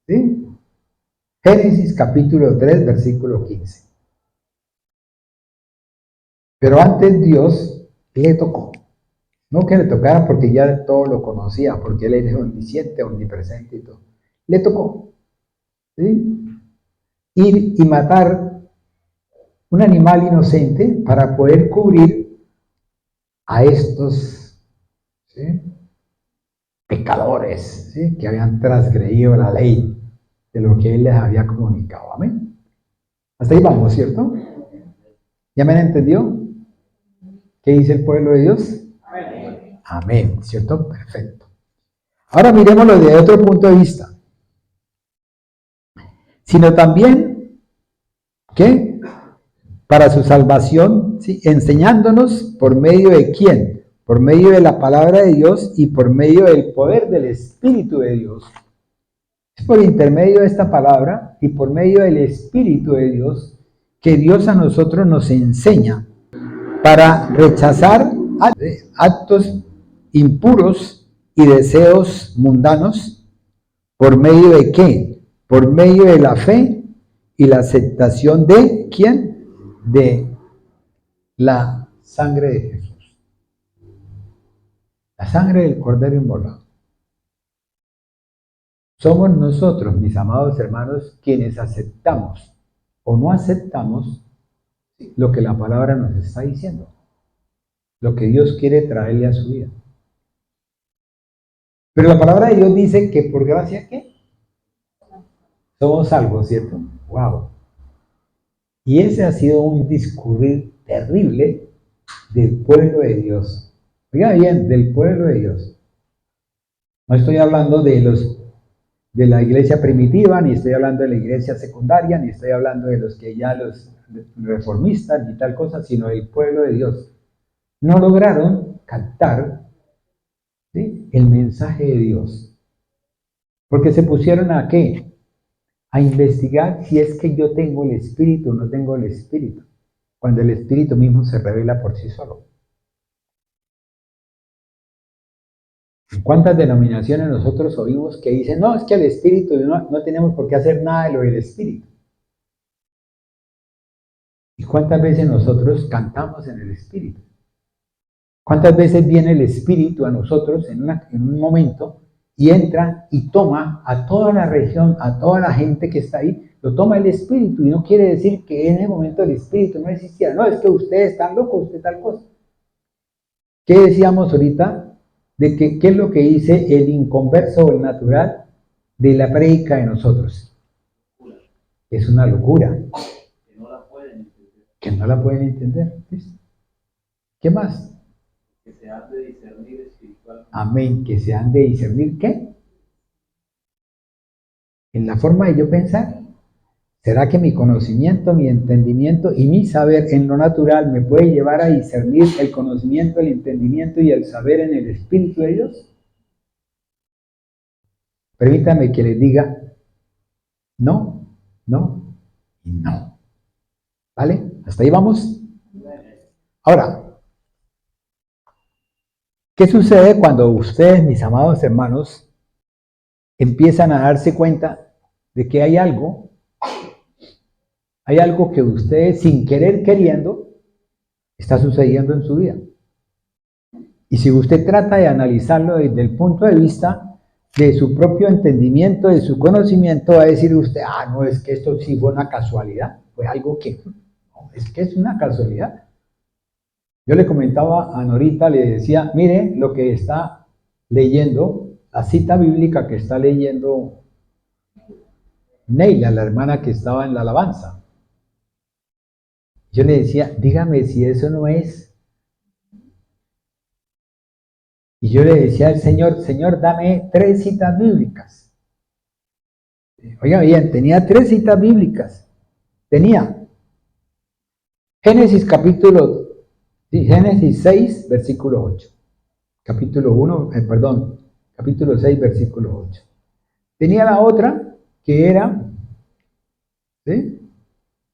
¿Sí? Génesis capítulo 3, versículo 15. Pero antes Dios le tocó. No que le tocara porque ya todo lo conocía, porque Él es omnisciente, omnipresente y todo. Le tocó, ¿sí? Ir y matar un animal inocente para poder cubrir a estos, ¿sí? Pecadores, ¿sí? Que habían transgredido la ley de lo que Él les había comunicado. Amén. Hasta ahí vamos, ¿cierto? ¿Ya me entendió? ¿Qué dice el pueblo de Dios? Amén. Amén, ¿cierto? Perfecto. Ahora miremoslo desde otro punto de vista. Sino también, ¿qué? Para su salvación, ¿sí? Enseñándonos por medio de quién, por medio de la palabra de Dios y por medio del poder del Espíritu de Dios. Es por intermedio de esta palabra y por medio del Espíritu de Dios que Dios a nosotros nos enseña para rechazar actos impuros y deseos mundanos. ¿Por medio de qué? Por medio de la fe y la aceptación de ¿quién? De la sangre de Jesús. La sangre del Cordero inmolado. Somos nosotros, mis amados hermanos, quienes aceptamos o no aceptamos lo que la palabra nos está diciendo, lo que Dios quiere traerle a su vida. Pero la palabra de Dios dice que por gracia, ¿qué? Somos salvos, ¿cierto? ¡Wow! Y ese ha sido un discurrir terrible del pueblo de Dios. Oiga bien, del pueblo de Dios. No estoy hablando de la iglesia primitiva, ni estoy hablando de la iglesia secundaria, ni estoy hablando de los que ya los reformistas, ni tal cosa, sino del pueblo de Dios. No lograron captar, ¿sí?, el mensaje de Dios. Porque se pusieron a ¿qué? A investigar si es que yo tengo el Espíritu o no tengo el Espíritu, cuando el Espíritu mismo se revela por sí solo. ¿En cuántas denominaciones nosotros oímos que dicen, no, es que el Espíritu, no tenemos por qué hacer nada de lo del Espíritu? ¿Y cuántas veces nosotros cantamos en el Espíritu? ¿Cuántas veces viene el Espíritu a nosotros en un momento y entra y toma a toda la región, a toda la gente que está ahí? Lo toma el Espíritu y no quiere decir que en ese momento el Espíritu no existiera. No, es que ustedes están locos, usted tal cosa. ¿Qué decíamos ahorita? De que, ¿qué es lo que dice el inconverso o el natural de la prédica de nosotros? Es una locura. Que no la pueden entender. ¿Listo? ¿Qué más? Que se han de discernir espiritualmente. Amén. Que se han de discernir, ¿qué? En la forma de yo pensar. ¿Será que mi conocimiento, mi entendimiento y mi saber en lo natural me puede llevar a discernir el conocimiento, el entendimiento y el saber en el Espíritu de Dios? Permítame que les diga no, no y no. ¿Vale? ¿Hasta ahí vamos? Ahora, ¿qué sucede cuando ustedes, mis amados hermanos, empiezan a darse cuenta de que hay algo que ustedes, sin querer queriendo, está sucediendo en su vida? Y si usted trata de analizarlo desde el punto de vista de su propio entendimiento, de su conocimiento, va a decir usted, no, es que esto sí fue una casualidad, fue algo que, no, es que es una casualidad. Yo le comentaba a Norita, le decía, mire lo que está leyendo, la cita bíblica que está leyendo Neila, la hermana que estaba en la alabanza. Yo le decía, dígame si eso no es. Y yo le decía al Señor, Señor, dame 3 citas bíblicas. Oiga bien, tenía 3 citas bíblicas. Tenía Génesis Génesis 6, versículo 8. Capítulo 6, versículo 8. Tenía la otra que era, ¿sí?,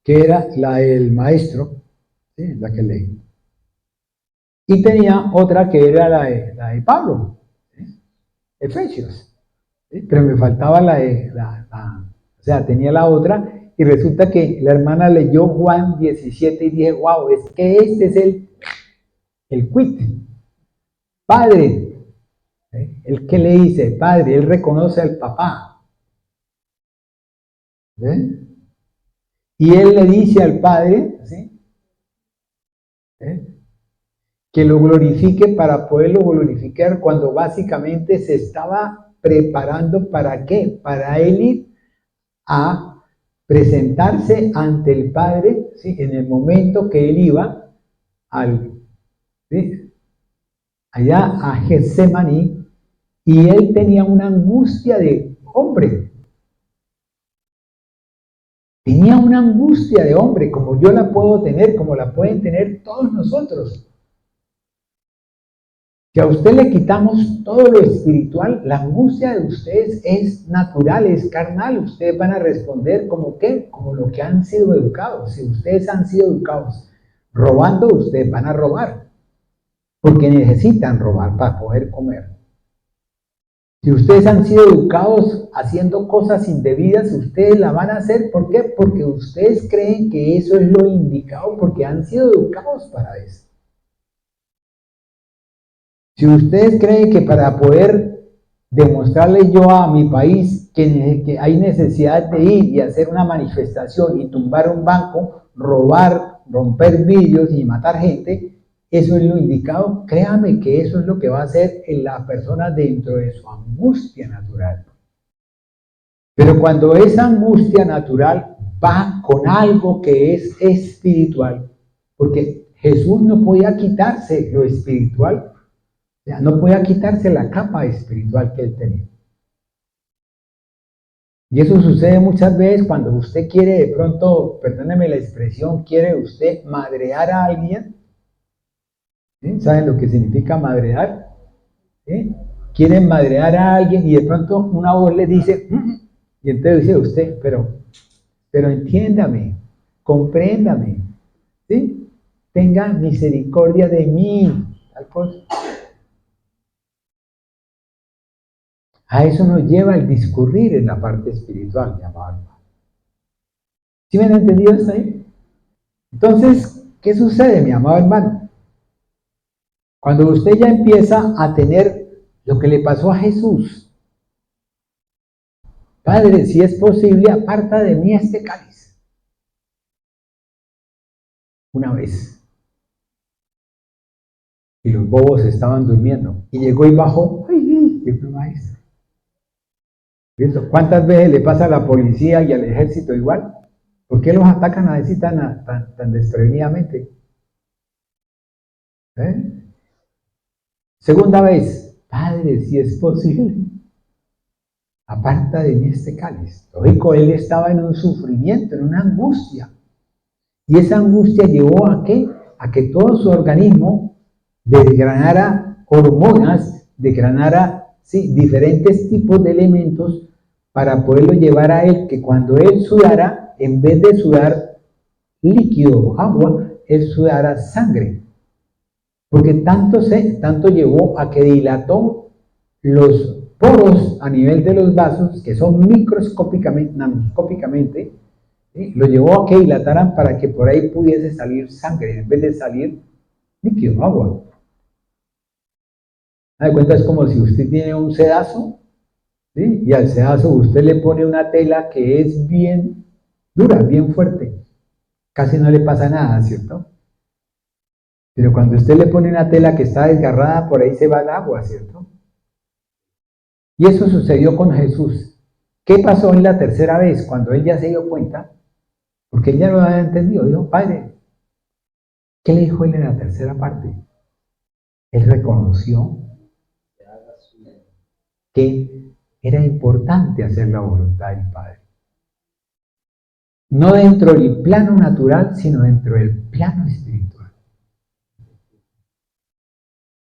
que era la del maestro, ¿sí?, la que leí. Y tenía otra que era la de Pablo, ¿sí?, Efesios. ¿Sí? Pero me faltaba o sea, tenía la otra, y resulta que la hermana leyó Juan 17 y dije, wow, es que este es el quit. Padre, ¿sí?, el que le dice, padre, él reconoce al papá. ¿Sí? Y él le dice al padre, ¿sí?, que lo glorifique para poderlo glorificar cuando básicamente se estaba preparando ¿para qué? Para él ir a presentarse ante el Padre, ¿sí?, en el momento que él iba ¿sí?, allá a Getsemaní, y él tenía una angustia de hombre. Tenía una angustia de hombre, como yo la puedo tener, como la pueden tener todos nosotros. Si a usted le quitamos todo lo espiritual, la angustia de ustedes es natural, es carnal. Ustedes van a responder como ¿qué? Como lo que han sido educados. Si ustedes han sido educados robando, ustedes van a robar, porque necesitan robar para poder comer. Si ustedes han sido educados haciendo cosas indebidas, ustedes la van a hacer. ¿Por qué? Porque ustedes creen que eso es lo indicado, porque han sido educados para eso. Si ustedes creen que para poder demostrarle yo a mi país que hay necesidad de ir y hacer una manifestación y tumbar un banco, robar, romper vidrios y matar gente, eso es lo indicado, créame que eso es lo que va a hacer en la persona dentro de su angustia natural. Pero cuando esa angustia natural va con algo que es espiritual, porque Jesús no podía quitarse lo espiritual, o sea, no podía quitarse la capa espiritual que él tenía. Y eso sucede muchas veces cuando usted quiere de pronto, perdóneme la expresión, quiere usted madrear a alguien. ¿Sí? ¿Saben lo que significa madrear? ¿Sí? Quieren madrear a alguien y de pronto una voz le dice, y entonces dice usted, pero entiéndame, compréndame, ¿sí?, tenga misericordia de mí, tal cosa. A eso nos lleva el discurrir en la parte espiritual, mi amado hermano. ¿Sí me han entendido hasta ahí? Entonces, ¿qué sucede, mi amado hermano? Cuando usted ya empieza a tener lo que le pasó a Jesús, Padre, si es posible, aparta de mí este cáliz. Una vez. Y los bobos estaban durmiendo. Y llegó y bajó. ¡Ay, qué maestro! ¿Visto? ¿Cuántas veces le pasa a la policía y al ejército igual? ¿Por qué los atacan así tan desprevenidamente? Segunda vez, Padre, si es posible, aparta de mí este cáliz. Lógico, él estaba en un sufrimiento, en una angustia. Y esa angustia llevó a ¿qué? A que todo su organismo desgranara hormonas, desgranara, ¿sí?, diferentes tipos de elementos para poderlo llevar a él, que cuando él sudara, en vez de sudar líquido, agua, él sudara sangre. Porque tanto llevó a que dilató los poros a nivel de los vasos, que son microscópicamente, nanoscópicamente, ¿sí?, lo llevó a que dilataran para que por ahí pudiese salir sangre, en vez de salir líquido, agua. haz de cuenta, es como si usted tiene un sedazo, ¿sí? Y al sedazo usted le pone una tela que es bien dura, bien fuerte. Casi no le pasa nada, ¿cierto? Pero cuando usted le pone una tela que está desgarrada, por ahí se va el agua, ¿cierto? Y eso sucedió con Jesús. ¿Qué pasó en la tercera vez? Cuando él ya se dio cuenta, porque él ya lo había entendido, dijo, Padre, ¿qué le dijo él en la tercera parte? Él reconoció que era importante hacer la voluntad del Padre. No dentro del plano natural, sino dentro del plano espiritual.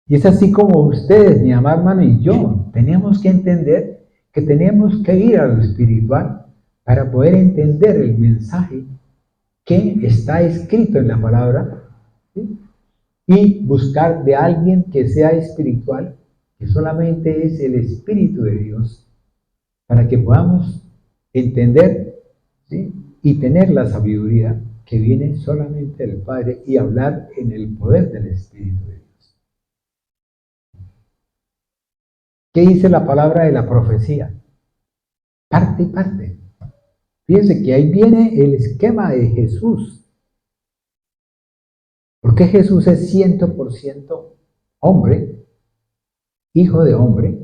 Y es así como ustedes, mi amado hermano, y yo, tenemos que entender que tenemos que ir a lo espiritual para poder entender el mensaje que está escrito en la palabra, ¿sí? Y buscar de alguien que sea espiritual, que solamente es el Espíritu de Dios, para que podamos entender, ¿sí? Y tener la sabiduría que viene solamente del Padre y hablar en el poder del Espíritu de Dios. ¿Qué dice la palabra de la profecía? Parte y parte. Fíjense que ahí viene el esquema de Jesús. Porque Jesús es 100% hombre, hijo de hombre,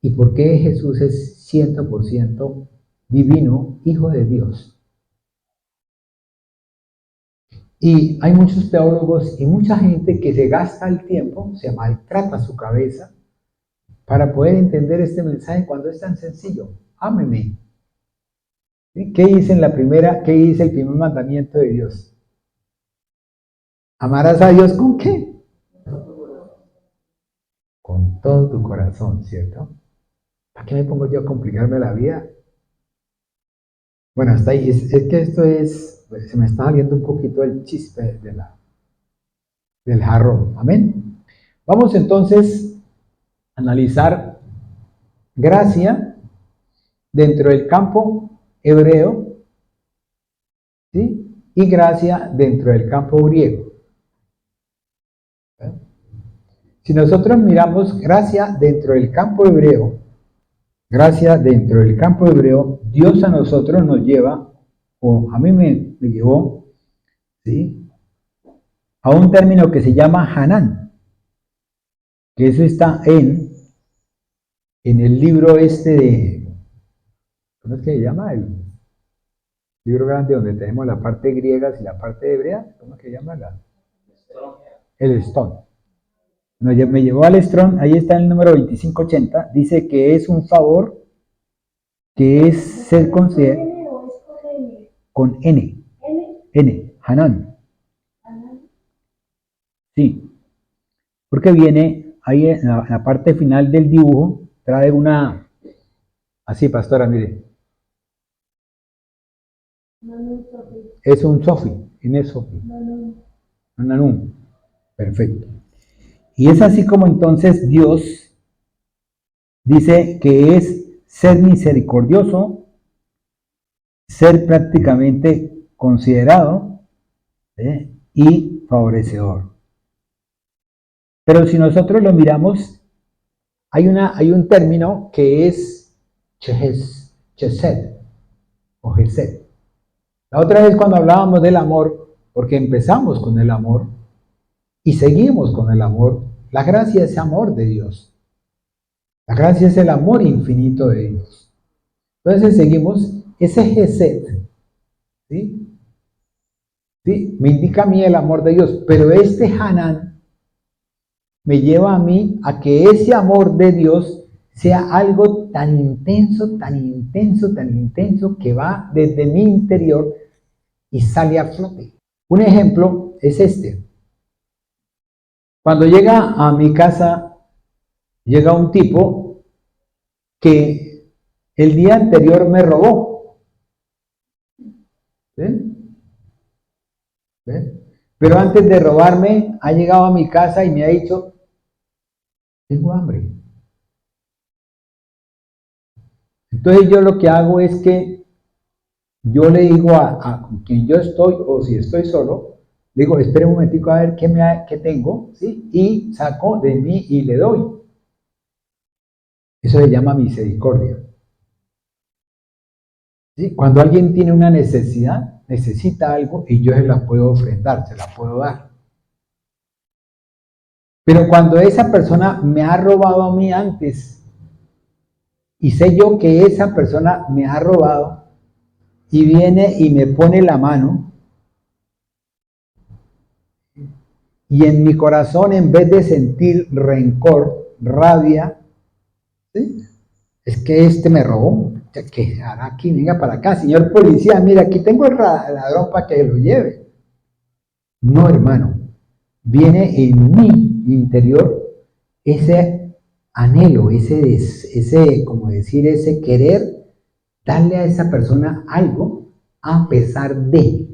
y por qué Jesús es 100% divino, hijo de Dios. Y hay muchos teólogos y mucha gente que se gasta el tiempo, se maltrata su cabeza para poder entender este mensaje cuando es tan sencillo. Ámeme. ¿Qué dice qué dice el primer mandamiento de Dios? ¿Amarás a Dios con qué? Con todo tu corazón, ¿cierto? ¿Para qué me pongo yo a complicarme la vida? Bueno, hasta ahí. Es que esto se me está saliendo un poquito el chispe del jarrón. Amén. Vamos entonces a analizar gracia dentro del campo hebreo, ¿sí? Y gracia dentro del campo griego. Si nosotros miramos gracia dentro del campo hebreo, Dios a nosotros nos lleva, o a mí me llevó, ¿sí? A un término que se llama Hanán, que eso está en el libro ¿cómo es que se llama? El libro grande donde tenemos la parte griega y la parte hebrea, ¿cómo es que se llama? El Stone. Me llevó al Strong, ahí está el número 2580, dice que es un favor que es ser considerado con N, Hanán. Sí, porque viene ahí en la parte final del dibujo, trae así pastora, mire. Es un Sofi, N Sofi. Nanún. Perfecto. Y es así como entonces Dios dice que es ser misericordioso, ser prácticamente considerado, y favorecedor. Pero si nosotros lo miramos, hay un término que es chesed o gesed. La otra vez cuando hablábamos del amor, porque empezamos con el amor y seguimos con el amor, la gracia es amor de Dios. La gracia es el amor infinito de Dios. Entonces seguimos ese gesed, ¿sí? ¿Sí? Me indica a mí el amor de Dios, pero este Hanán me lleva a mí a que ese amor de Dios sea algo tan intenso, tan intenso, tan intenso, que va desde mi interior y sale a flote. Un ejemplo es este. Cuando llega a mi casa, llega un tipo que el día anterior me robó. ¿Ven? ¿Ven? Pero antes de robarme, ha llegado a mi casa y me ha dicho, tengo hambre. Entonces yo lo que hago es que yo le digo a quien yo estoy, o si estoy solo, le digo, espere un momentico a ver qué tengo, ¿sí? Y saco de mí y le doy. Eso se llama misericordia. ¿Sí? Cuando alguien tiene una necesidad, necesita algo y yo se la puedo ofrendar, se la puedo dar. Pero cuando esa persona me ha robado a mí antes y sé yo que esa persona me ha robado y viene y me pone la mano y en mi corazón en vez de sentir rencor, rabia, ¿sí? Es que este me robó, ¿qué hará aquí? Venga para acá, señor policía, mira, aquí tengo el ladrón para que lo lleve. No, hermano, viene en mi interior ese anhelo, como decir, ese querer darle a esa persona algo a pesar de.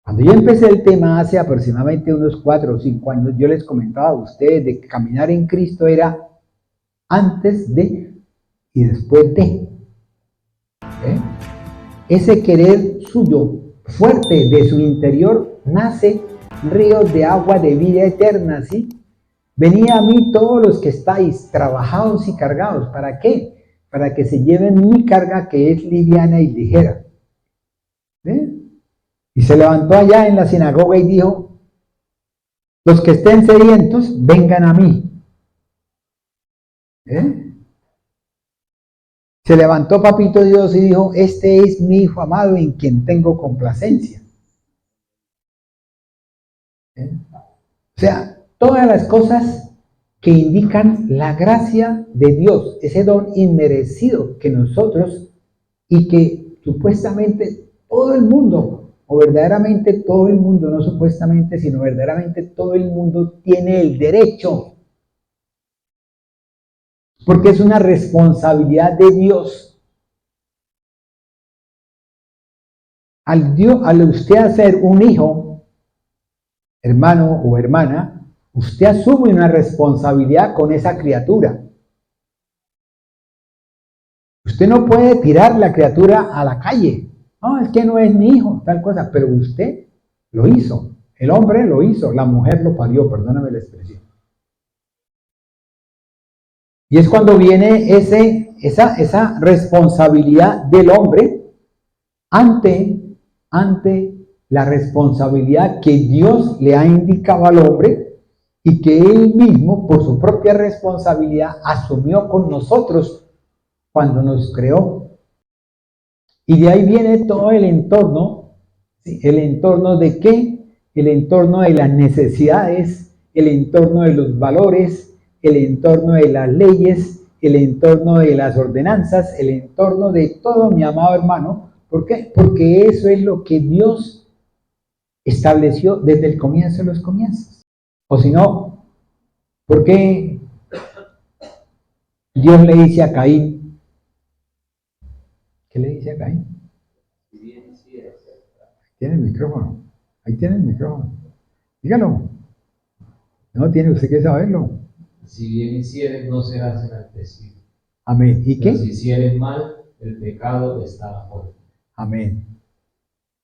Cuando yo empecé el tema hace aproximadamente unos 4 o 5 años, yo les comentaba a ustedes de que caminar en Cristo era antes de y después de. ¿Eh? Ese querer suyo fuerte de su interior nace ríos de agua de vida eterna, ¿sí? Venid a mí todos los que estáis trabajados y cargados. ¿Para qué? Para que se lleven mi carga que es liviana y ligera. ¿Eh? Y se levantó allá en la sinagoga y dijo, los que estén sedientos, vengan a mí. ¿Eh? Se levantó Papito Dios y dijo, este es mi Hijo amado en quien tengo complacencia. ¿Eh? O sea, todas las cosas que indican la gracia de Dios, ese don inmerecido que nosotros y que supuestamente todo el mundo, o verdaderamente todo el mundo, no supuestamente, sino verdaderamente todo el mundo tiene el derecho, porque es una responsabilidad de Dios. Al usted hacer un hijo, hermano o hermana, usted asume una responsabilidad con esa criatura. Usted no puede tirar la criatura a la calle. No, es que no es mi hijo, tal cosa, pero usted lo hizo. El hombre lo hizo, la mujer lo parió, perdóname la expresión. Y es cuando viene esa responsabilidad del hombre ante la responsabilidad que Dios le ha indicado al hombre y que él mismo, por su propia responsabilidad, asumió con nosotros cuando nos creó. Y de ahí viene todo el entorno. ¿Sí? ¿El entorno de qué? El entorno de las necesidades, el entorno de los valores, el entorno de las leyes, el entorno de las ordenanzas, el entorno de todo, mi amado hermano. ¿Por qué? Porque eso es lo que Dios estableció desde el comienzo de los comienzos. O si no, ¿por qué Dios le dice a Caín? ¿Qué le dice a Caín? Tiene el micrófono. Ahí tiene el micrófono. Dígalo. No, tiene usted que saberlo. Si bien hicieres, no serás enaltecido. Amén. ¿Y qué? Pero si hicieres mal, el pecado está a puerta. Amén.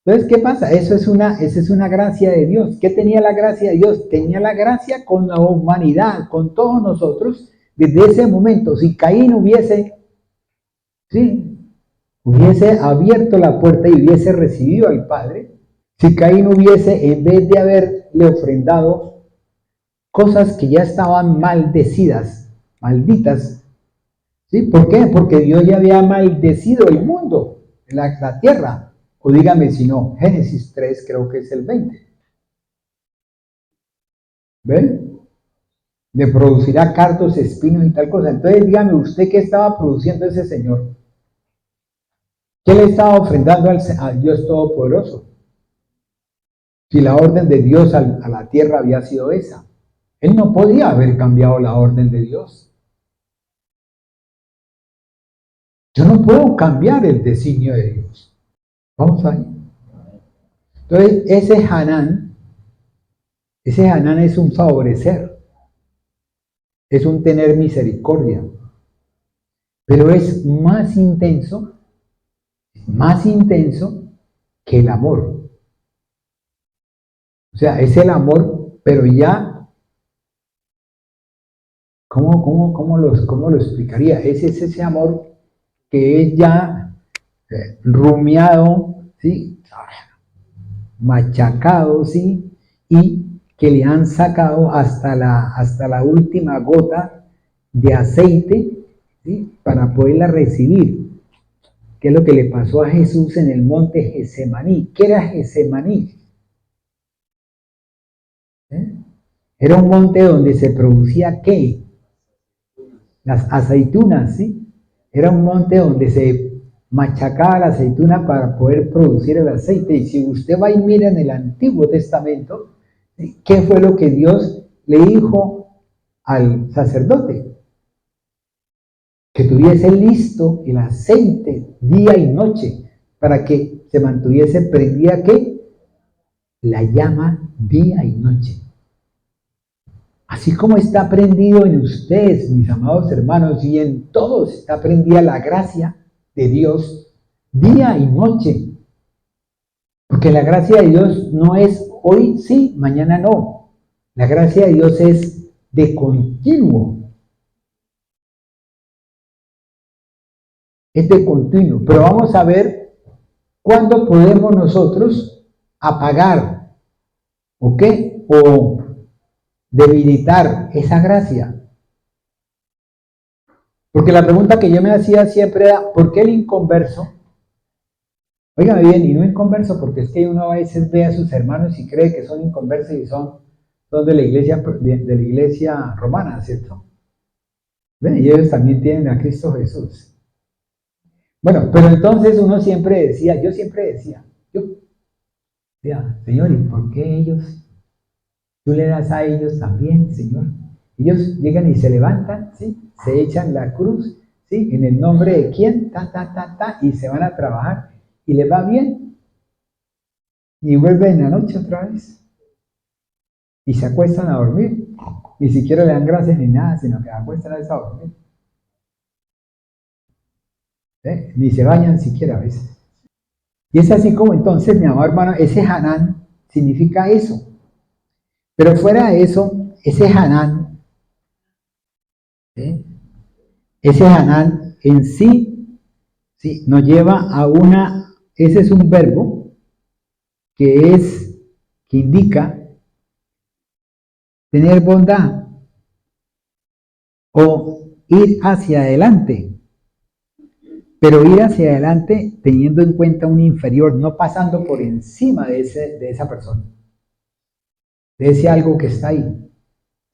Entonces, ¿qué pasa? Esa es una gracia de Dios. ¿Qué tenía la gracia de Dios? Tenía la gracia con la humanidad, con todos nosotros, desde ese momento. Si Caín hubiese abierto la puerta y hubiese recibido al Padre, si Caín hubiese, en vez de haberle ofrendado cosas que ya estaban maldecidas, malditas, ¿sí? ¿Por qué? Porque Dios ya había maldecido el mundo, la tierra. O dígame si no, Génesis 3 creo que es el 20. ¿Ven? Le producirá cardos, espinos y tal cosa. Entonces dígame usted qué estaba produciendo ese Señor. ¿Qué le estaba ofrendando al Dios Todopoderoso? Si la orden de Dios a la tierra había sido esa. Él no podía haber cambiado la orden de Dios. Yo no puedo cambiar el designio de Dios. Vamos ahí. Entonces, ese Hanán es un favorecer, es un tener misericordia, pero es más intenso que el amor. O sea, es el amor, pero ya ¿Cómo lo explicaría? Es ese amor que es ya rumiado, ¿sí? Machacado, ¿sí? Y que le han sacado hasta la última gota de aceite, ¿sí? Para poderla recibir. ¿Qué es lo que le pasó a Jesús en el monte Getsemaní? ¿Qué era Getsemaní? Era un monte donde se producía ¿qué? Las aceitunas, ¿sí? Era un monte donde se machacaba la aceituna para poder producir el aceite. Y si usted va y mira en el Antiguo Testamento, ¿qué fue lo que Dios le dijo al sacerdote? Que tuviese listo el aceite día y noche para que se mantuviese prendida ¿qué? La llama día y noche. Así como está prendido en ustedes, mis amados hermanos, y en todos está prendida la gracia de Dios día y noche. Porque la gracia de Dios no es hoy sí, mañana no. La gracia de Dios es de continuo. Es de continuo. Pero vamos a ver cuándo podemos nosotros apagar, ¿o qué? O debilitar esa gracia. Porque la pregunta que yo me hacía siempre era, ¿por qué el inconverso? Óigame bien, y no inconverso, porque es que uno a veces ve a sus hermanos y cree que son inconversos y son de la iglesia romana, ¿cierto? ¿Ven? Y ellos también tienen a Cristo Jesús. Bueno, pero entonces uno siempre decía, yo decía, Señor, ¿y por qué ellos? Tú le das a ellos también, Señor. Ellos llegan y se levantan, ¿sí? Se echan la cruz, ¿sí? En el nombre de quién, y se van a trabajar y les va bien. Y vuelven en la noche otra vez. Y se acuestan a dormir. Ni siquiera le dan gracias ni nada, sino que se acuestan a dormir. Ni se bañan siquiera a veces. Y es así como entonces, mi amado hermano, ese Hanán significa eso. Pero fuera de eso, ese Hanán en sí, ¿sí? Nos lleva a ese es un verbo que indica tener bondad o ir hacia adelante, pero ir hacia adelante teniendo en cuenta un inferior, no pasando por encima de esa persona, de ese algo que está ahí.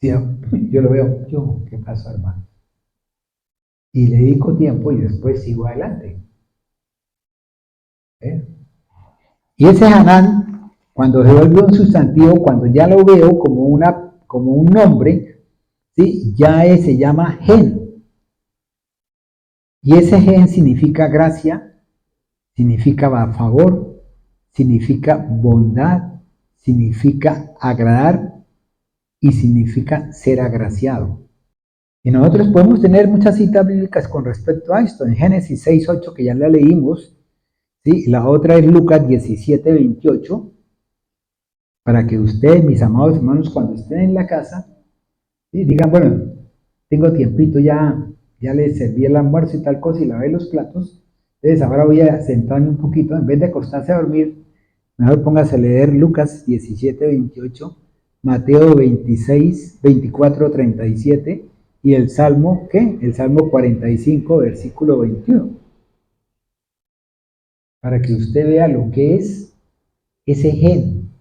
¿Sí, no? Yo lo veo, ¿qué pasó, hermano? Y le dedico tiempo y después sigo adelante. Y ese Hanán, cuando se vuelve un sustantivo, cuando ya lo veo como un nombre, ¿sí? Ya se llama gen. Y ese gen significa gracia, significa favor, significa bondad, significa agradar y significa ser agraciado. Y nosotros podemos tener muchas citas bíblicas con respecto a esto. En Génesis 6:8, que ya la leímos, ¿sí? La otra es Lucas 17:28, para que ustedes, mis amados hermanos, cuando estén en la casa, ¿sí? Digan, bueno, tengo tiempito, ya les serví el almuerzo y tal cosa y lavé los platos, entonces ahora voy a sentarme un poquito, en vez de acostarse a dormir, mejor póngase a leer Lucas 17:28, Mateo 24:37 y el Salmo, ¿qué? El Salmo 45, versículo 21. Para que usted vea lo que es ese gen.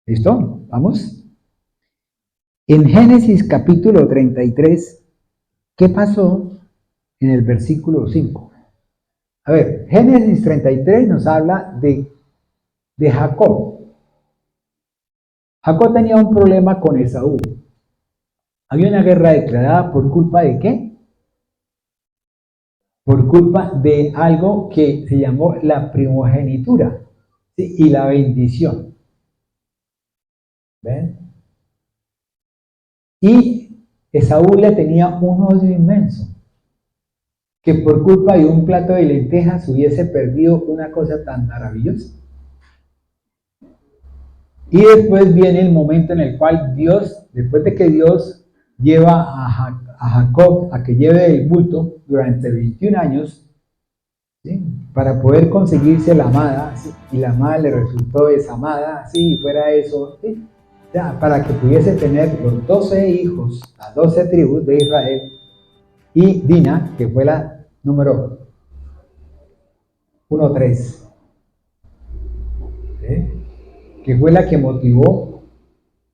¿Listo? ¿Vamos? En Génesis capítulo 33, ¿qué pasó en el versículo 5? A ver, Génesis 33 nos habla de Jacob. Jacob tenía un problema con Esaú. Había una guerra declarada por culpa de ¿qué? Por culpa de algo que se llamó la primogenitura, ¿sí? Y la bendición. ¿Ven? Y Esaú le tenía un odio inmenso, que por culpa de un plato de lentejas hubiese perdido una cosa tan maravillosa. Y después viene el momento en el cual Dios, después de que Dios lleva a Jacob a que lleve el bulto durante 21 años, ¿sí? Para poder conseguirse la amada, ¿sí? Y la amada le resultó desamada, sí, y fuera eso, ¿sí? Ya, para que pudiese tener los 12 hijos, las 12 tribus de Israel, y Dina, que fue la número 1-3, que fue la que motivó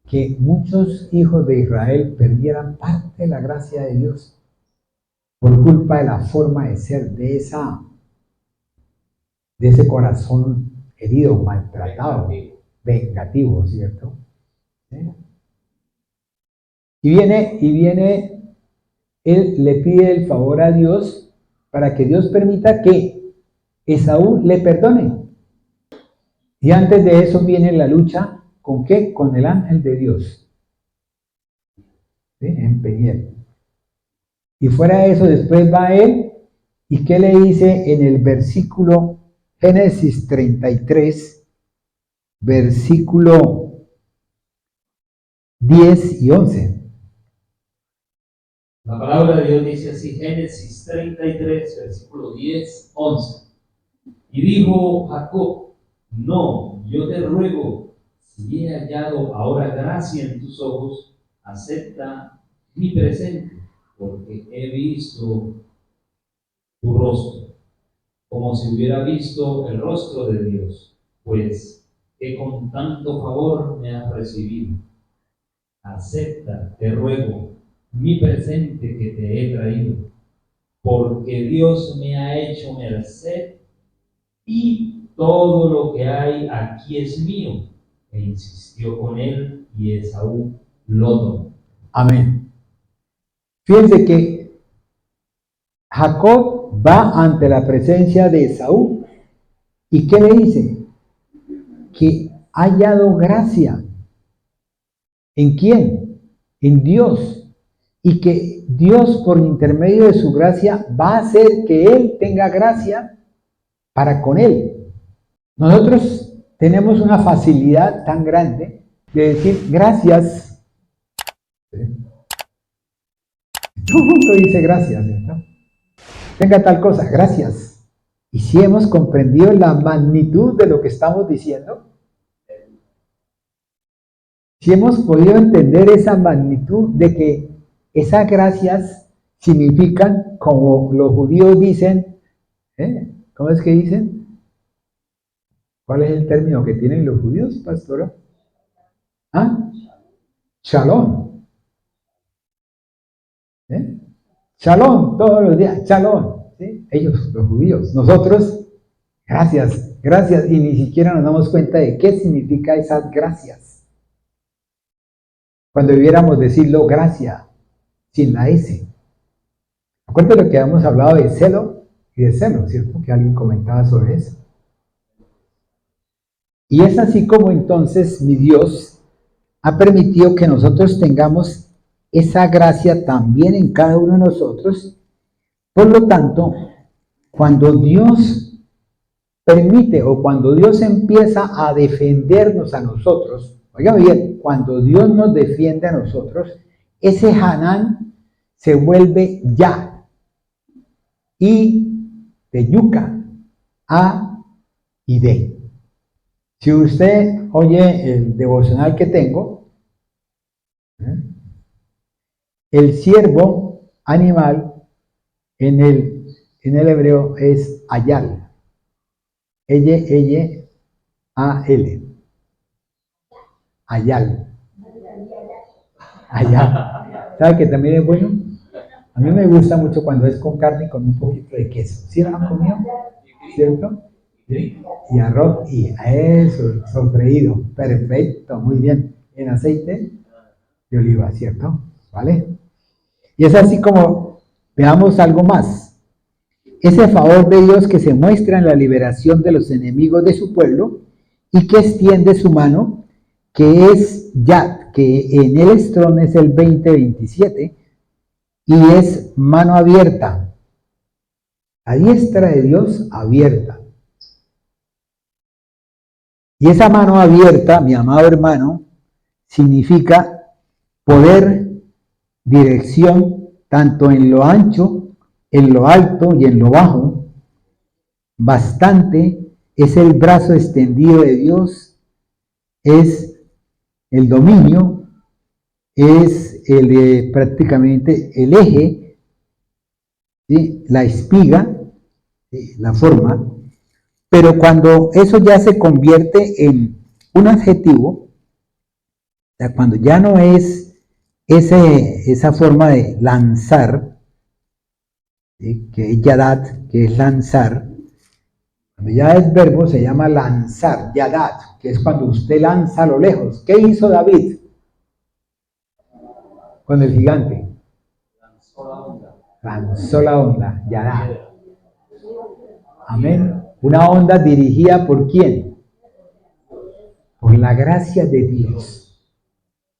que muchos hijos de Israel perdieran parte de la gracia de Dios por culpa de la forma de ser de ese corazón herido, maltratado, vengativo, ¿cierto? ¿Sí? Y viene, él le pide el favor a Dios para que Dios permita que Esaú le perdone. Y antes de eso viene la lucha, ¿con qué? Con el ángel de Dios, ¿sí? En Peniel. Y fuera de eso, después va él, ¿y qué le dice en el versículo Génesis 33, versículo 10 y 11? La palabra de Dios dice así, Génesis 33, versículo 10, 11. Y dijo Jacob, no, yo te ruego, si he hallado ahora gracia en tus ojos, acepta mi presente, porque he visto tu rostro, como si hubiera visto el rostro de Dios, pues que con tanto favor me has recibido. Acepta, te ruego, mi presente que te he traído, porque Dios me ha hecho merced y todo lo que hay aquí es mío. E insistió con él y Esaú lo tomó. Amén. Fíjense que Jacob va ante la presencia de Esaú. ¿Y qué le dice? Que ha hallado gracia. ¿En quién? En Dios. Y que Dios, por intermedio de su gracia, va a hacer que él tenga gracia para con él. Nosotros tenemos una facilidad tan grande de decir gracias. Todo el mundo dice gracias, ¿cierto? Tenga tal cosa, gracias. Y si hemos comprendido la magnitud de lo que estamos diciendo, si hemos podido entender esa magnitud de que esas gracias significan, como los judíos dicen, ¿cómo es que dicen? ¿Cuál es el término que tienen los judíos, pastora? ¿Ah? Shalom. Shalom, todos los días, shalom. ¿Sí? Ellos, los judíos. Nosotros, gracias, gracias. Y ni siquiera nos damos cuenta de qué significa esas gracias. Cuando debiéramos decirlo gracia, sin la S. Acuérdense lo que habíamos hablado de celo y de celo, ¿cierto? Que alguien comentaba sobre eso. Y es así como entonces mi Dios ha permitido que nosotros tengamos esa gracia también en cada uno de nosotros. Por lo tanto, cuando Dios permite o cuando Dios empieza a defendernos a nosotros, oigan bien, cuando Dios nos defiende a nosotros, ese Hanán se vuelve Ya, y de yuca, A y D. Si usted oye el devocional que tengo, el siervo animal en el hebreo es ayal. L, A-L. Ayal. Ayal. ¿Sabe que también es bueno? A mí me gusta mucho cuando es con carne y con un poquito de queso. ¿Sí lo han comido? ¿Cierto? Y arroz y eso, sofreído. Perfecto, muy bien. En aceite de oliva, ¿cierto? ¿Vale? Y es así como veamos algo más. Ese favor de Dios que se muestra en la liberación de los enemigos de su pueblo y que extiende su mano, que es Yad, que en el Strong es el 2027 y es mano abierta. La diestra de Dios abierta. Y esa mano abierta, mi amado hermano, significa poder dirección tanto en lo ancho, en lo alto y en lo bajo. Bastante es el brazo extendido de Dios, es el dominio, es prácticamente el eje, ¿sí? La espiga, ¿sí? La forma. Pero cuando eso ya se convierte en un adjetivo, o sea, cuando ya no es esa forma de lanzar, ¿sí? Que es yadat, que es lanzar, cuando ya es verbo se llama lanzar, yadat, que es cuando usted lanza a lo lejos. ¿Qué hizo David con el gigante? Lanzó la onda, yadat. Amén. Una onda dirigida por quién? Por la gracia de Dios.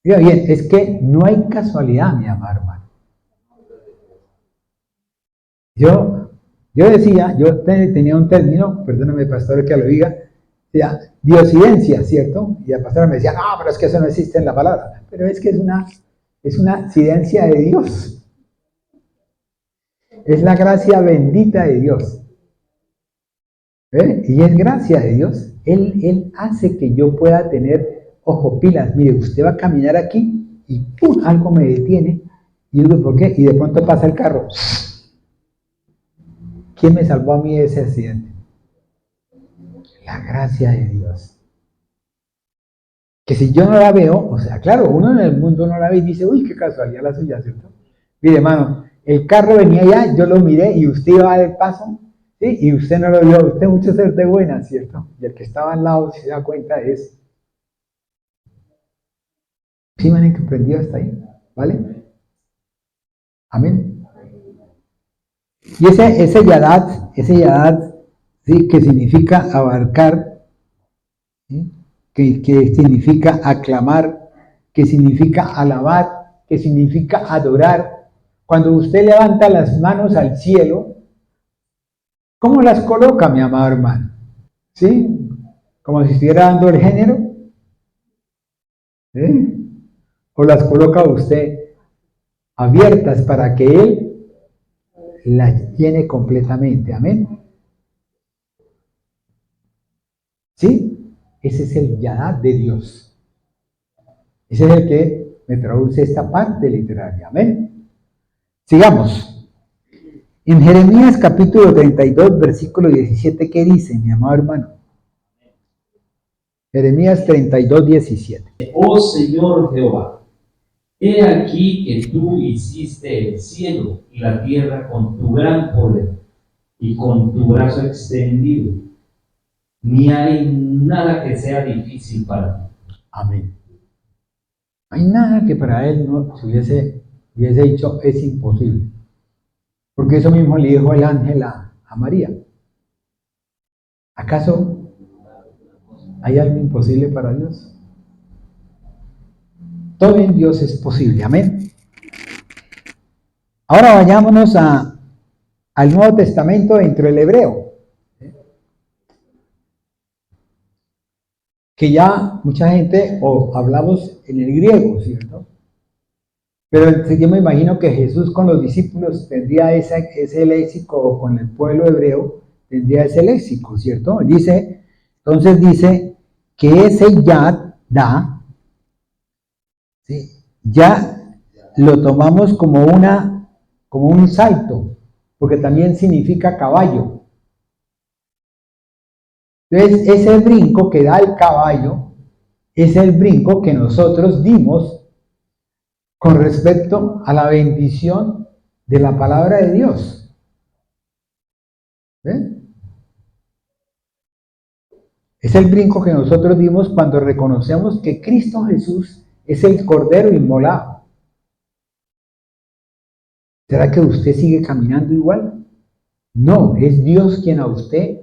Mira bien, es que no hay casualidad, mi amado hermano. Yo decía, tenía un término, perdóname pastor que lo diga, decía, diosidencia, ¿cierto? Y el pastor me decía, no, pero es que eso no existe en la palabra. Pero es que es una cidencia de Dios. Es la gracia bendita de Dios. ¿Ve? Y es gracia de Dios. Él hace que yo pueda tener, ojo, pilas. Mire, usted va a caminar aquí y ¡pum! Algo me detiene. Y digo, ¿por qué? Y de pronto pasa el carro. ¿Quién me salvó a mí de ese accidente? La gracia de Dios. Que si yo no la veo, o sea, claro, uno en el mundo no la ve y dice, uy, qué casualidad la suya, ¿cierto? Mire, hermano, el carro venía allá, yo lo miré y usted iba a dar el paso, ¿sí? Y usted no lo vio, usted mucho ser de buena, ¿cierto? Y el que estaba al lado, si se da cuenta, es... ¿Sí me han comprendido hasta ahí? ¿Vale? Amén. Y ese yadat, ¿sí? Que significa abarcar, ¿sí? Que significa aclamar, que significa alabar, que significa adorar. Cuando usted levanta las manos al cielo, ¿cómo las coloca, mi amado hermano? ¿Sí? Como si estuviera dando el género. ¿Sí? ¿O las coloca usted abiertas para que Él las llene completamente? Amén. ¿Sí? Ese es el yadat de Dios. Ese es el que me traduce esta parte literaria. Amén. Sigamos. En Jeremías capítulo 32, versículo 17, ¿qué dice, mi amado hermano? Jeremías 32, 17. Oh Señor Jehová, he aquí que tú hiciste el cielo y la tierra con tu gran poder y con tu brazo extendido. Ni hay nada que sea difícil para ti. Amén. No hay nada que para él no se hubiese dicho es imposible. Porque eso mismo le dijo el ángel a María. ¿Acaso hay algo imposible para Dios? Todo en Dios es posible. Amén. Ahora vayámonos al Nuevo Testamento dentro del hebreo. Que ya mucha gente, o hablamos en el griego, ¿cierto? Pero yo me imagino que Jesús con los discípulos tendría ese léxico, o con el pueblo hebreo tendría ese léxico, ¿cierto? Entonces dice que ese da, ¿sí? Ya lo tomamos como un salto, porque también significa caballo. Entonces, ese brinco que da el caballo es el brinco que nosotros dimos con respecto a la bendición de la palabra de Dios. ¿Ven? Es el brinco que nosotros dimos cuando reconocemos que Cristo Jesús es el Cordero inmolado. ¿Será que usted sigue caminando igual? No, es Dios quien a usted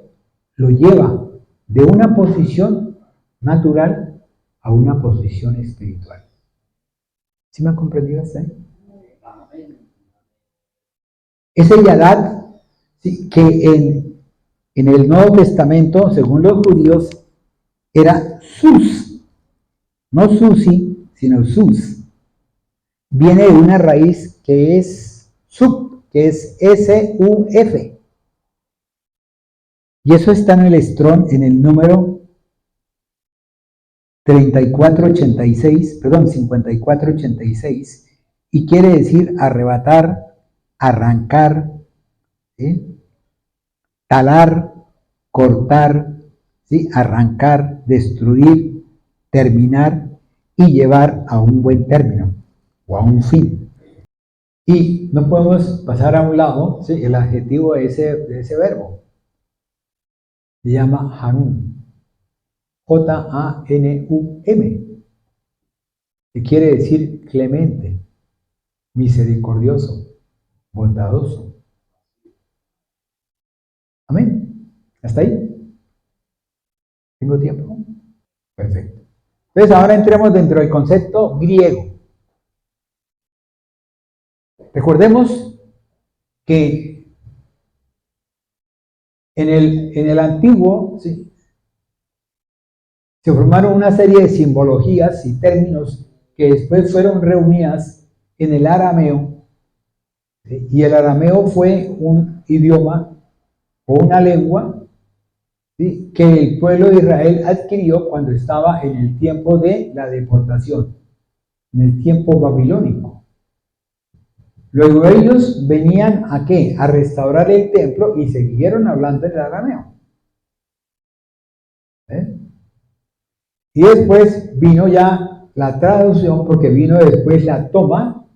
lo lleva de una posición natural a una posición espiritual. ¿Sí me han comprendido hasta ahí? Ese yadat, ¿sí? Que en el Nuevo Testamento, según los judíos, era sus, no susi, sino sus. viene de una raíz que es sub, que es S-U-F. Y eso está en el Strong, en el número 3486, perdón, 5486, y quiere decir arrebatar, arrancar, ¿sí? Talar, cortar, ¿sí? Arrancar, destruir, terminar y llevar a un buen término o a un fin. Y no podemos pasar a un lado, ¿sí? El adjetivo de ese verbo. Se llama Hanum. J-A-N-U-M, que quiere decir clemente, misericordioso, bondadoso. Amén. ¿Hasta ahí? ¿Tengo tiempo? Perfecto. Entonces ahora entremos dentro del concepto griego. Recordemos que en el antiguo, ¿sí?, se formaron una serie de simbologías y términos que después fueron reunidas en el arameo, ¿sí? Y el arameo fue un idioma o una lengua, ¿sí?, que el pueblo de Israel adquirió cuando estaba en el tiempo de la deportación, en el tiempo babilónico. Luego ellos venían ¿a qué? A restaurar el templo y siguieron hablando en el arameo. Y después vino ya la traducción, porque vino después la toma,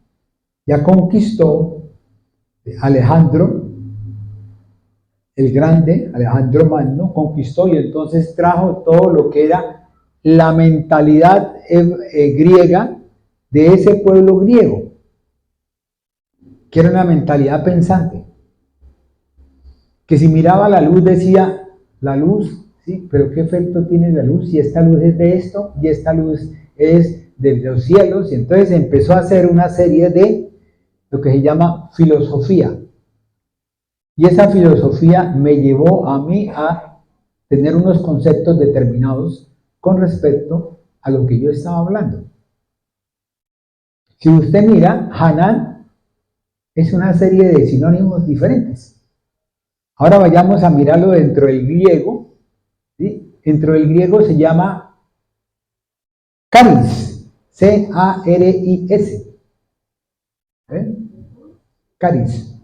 ya conquistó Alejandro el Grande, Alejandro Magno, conquistó y entonces trajo todo lo que era la mentalidad griega de ese pueblo griego, que era una mentalidad pensante, que si miraba la luz decía, la luz, sí, pero ¿qué efecto tiene la luz si esta luz es de esto y esta luz es de los cielos? Y entonces empezó a hacer una serie de lo que se llama filosofía. Y esa filosofía me llevó a mí a tener unos conceptos determinados con respecto a lo que yo estaba hablando. Si usted mira, Hanan es una serie de sinónimos diferentes. Ahora vayamos a mirarlo dentro del griego, ¿sí? Dentro del griego se llama caris, C-A-R-I-S. Caris.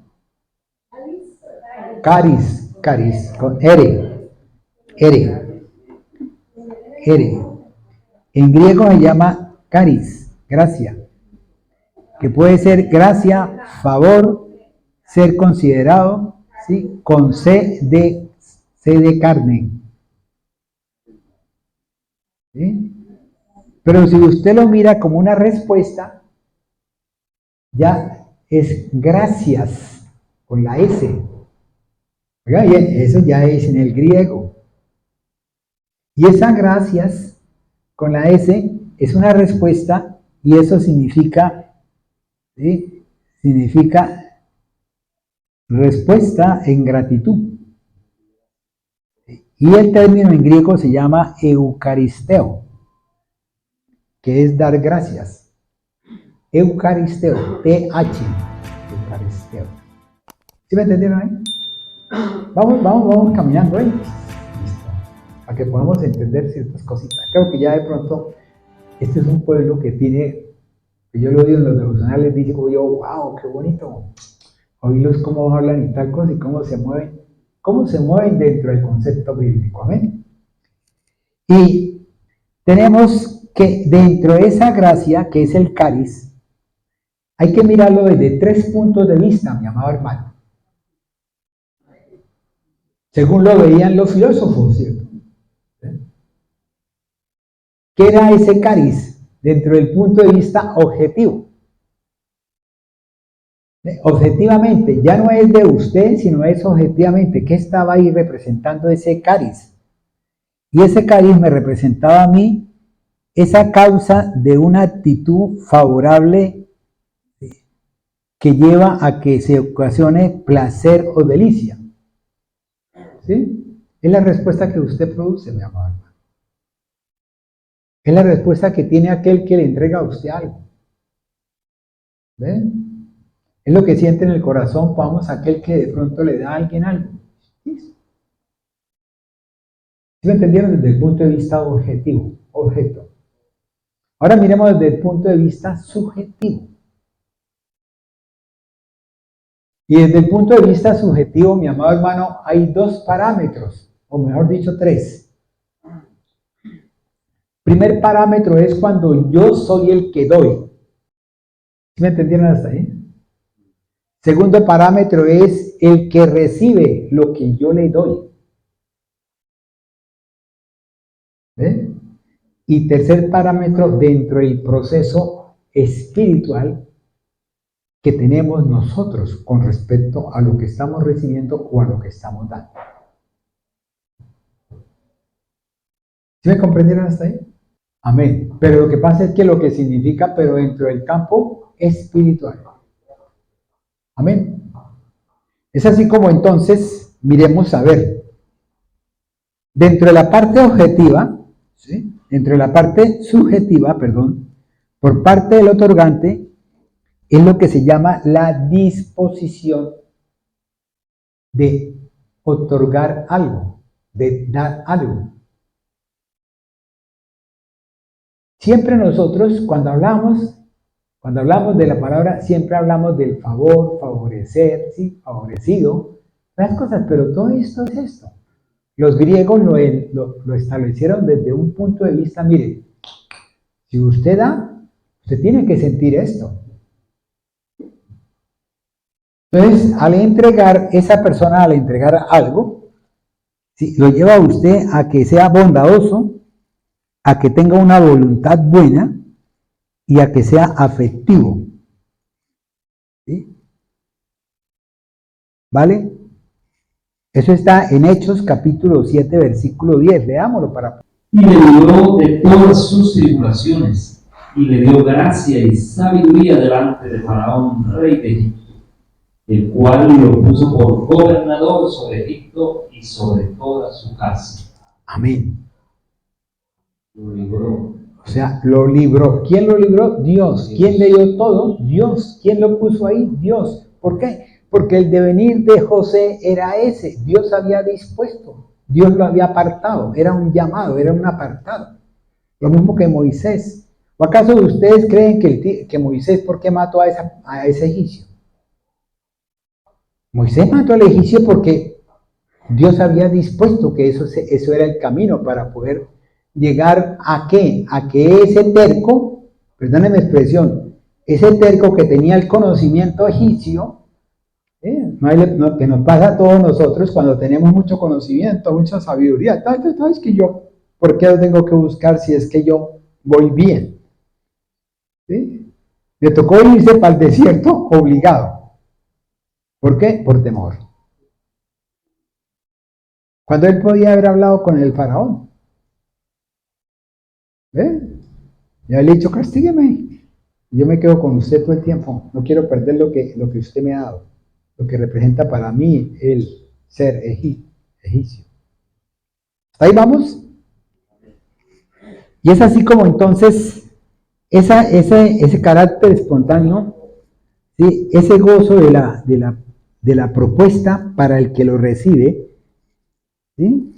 Caris, con R. En griego se llama caris, gracia, que puede ser gracia, favor, ser considerado, ¿sí?, con C de carne. ¿Sí? Pero si usted lo mira como una respuesta, ya es gracias, con la S. Oiga, bien, eso ya es en el griego. Y esa gracias, con la S, es una respuesta y eso significa, ¿sí?, significa respuesta en gratitud. Y el término en griego se llama eucaristeo, que es dar gracias. Eucaristeo, T-H, eucaristeo. ¿Sí me entendieron ahí? Vamos caminando ahí. Listo. Para que podamos entender ciertas cositas. Creo que ya de pronto, este es un pueblo que tiene, que yo lo digo en los devocionales, digo yo, wow, qué bonito. Oírlos cómo hablan y tal cosa y cómo se mueven dentro del concepto bíblico. Amén. Y tenemos que dentro de esa gracia, que es el caris, hay que mirarlo desde 3 puntos de vista, mi amado hermano. Según lo veían los filósofos, ¿cierto? ¿Qué era ese caris? Dentro del punto de vista objetivo. Objetivamente, ya no es de usted, sino es objetivamente. ¿Qué estaba ahí representando ese caris? Y ese caris me representaba a mí esa causa de una actitud favorable que lleva a que se ocasione placer o delicia. ¿Sí? Es la respuesta que usted produce, mi amado hermano. Es la respuesta que tiene aquel que le entrega a usted algo. ¿Ven? Es lo que siente en el corazón, vamos, aquel que de pronto le da a alguien algo. ¿Sí lo entendieron desde el punto de vista objetivo, objeto? Ahora miremos desde el punto de vista subjetivo. Y desde el punto de vista subjetivo, mi amado hermano, hay dos parámetros, o mejor dicho, tres. Primer parámetro es cuando yo soy el que doy. ¿Sí me entendieron hasta ahí? Segundo parámetro es el que recibe lo que yo le doy. ¿Ven? Y tercer parámetro dentro del proceso espiritual que tenemos nosotros con respecto a lo que estamos recibiendo o a lo que estamos dando. ¿Sí me comprendieron hasta ahí? Amén. Pero lo que pasa es que lo que significa, pero dentro del campo espiritual. Amén. Es así como entonces, miremos a ver, dentro de la parte objetiva, ¿sí? Dentro de la parte subjetiva, perdón, por parte del otorgante, es lo que se llama la disposición de otorgar algo, de dar algo. Siempre nosotros, cuando hablamos de la palabra, siempre hablamos del favor, favorecer, ¿sí? Favorecido, las cosas, pero todo esto es esto. Los griegos lo establecieron desde un punto de vista, mire, si usted da, usted tiene que sentir esto. Entonces, al entregar, esa persona al entregar algo, ¿sí? Lo lleva a usted a que sea bondadoso, a que tenga una voluntad buena y a que sea afectivo. ¿Sí? ¿Vale? Eso está en Hechos capítulo 7, versículo 10. Leámoslo para... Y le libró de todas sus tribulaciones, y le dio gracia y sabiduría delante de Faraón, rey de Egipto, el cual lo puso por gobernador sobre Egipto y sobre toda su casa. Amén. Lo libró. O sea, lo libró. ¿Quién lo libró? Dios. ¿Quién le dio todo? Dios. ¿Quién lo puso ahí? Dios. ¿Por qué? Porque el devenir de José era ese. Dios había dispuesto. Dios lo había apartado. Era un llamado, era un apartado. Lo mismo que Moisés. ¿O acaso ustedes creen que Moisés, por qué mató a ese egipcio? Moisés mató al egipcio porque Dios había dispuesto que eso era el camino para poder llegar a ¿qué? A que ese terco, perdónenme la expresión, ese terco que tenía el conocimiento egipcio, que nos pasa a todos nosotros cuando tenemos mucho conocimiento, mucha sabiduría, es que yo, ¿por qué lo tengo que buscar si es que yo voy bien? ¿Sí? Le tocó irse para el desierto obligado. ¿Por qué? Por temor. Cuando él podía haber hablado con el faraón. Ya le he dicho, castígueme. Yo me quedo con usted todo el tiempo. No quiero perder lo que usted me ha dado. Lo que representa para mí el ser egipcio. ¿Hasta ahí vamos? Y es así como entonces ese carácter espontáneo, ¿sí? Ese gozo de la propuesta para el que lo recibe, ¿sí?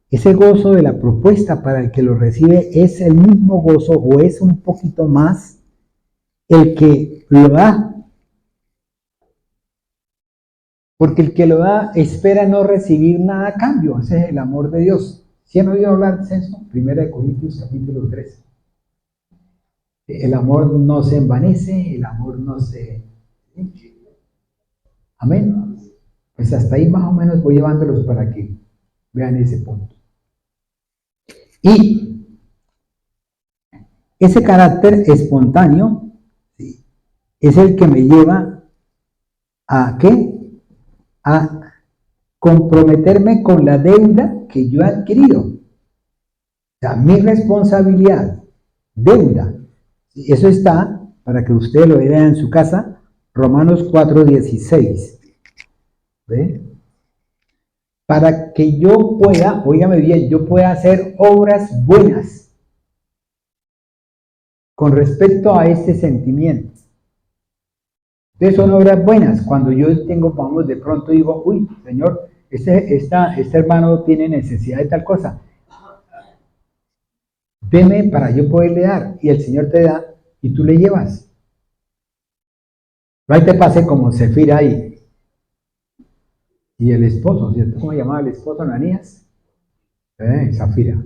Ese gozo de la propuesta para el que lo recibe es el mismo gozo o es un poquito más el que lo da. Porque el que lo da espera no recibir nada a cambio. Ese es el amor de Dios. ¿Sí han oído hablar de eso? 1 Corintios capítulo 3. El amor no se envanece, el amor no se... Amén. Pues hasta ahí más o menos voy llevándolos para que vean ese punto. Y ese carácter espontáneo, ¿sí? Es el que me lleva a ¿qué? A comprometerme con la deuda que yo he adquirido. O sea, mi responsabilidad, deuda. Eso está, para que ustedes lo vean en su casa, Romanos 4:16. ¿Ve? Para que yo pueda, óigame bien, yo pueda hacer obras buenas con respecto a este sentimiento. Entonces son obras buenas. Cuando yo tengo, vamos, de pronto digo, uy, Señor, este hermano tiene necesidad de tal cosa. Deme para yo poderle dar. Y el Señor te da y tú le llevas. No te pase como Sefira y el esposo, ¿cierto? ¿Cómo llamaba el esposo Ananías? Zafira.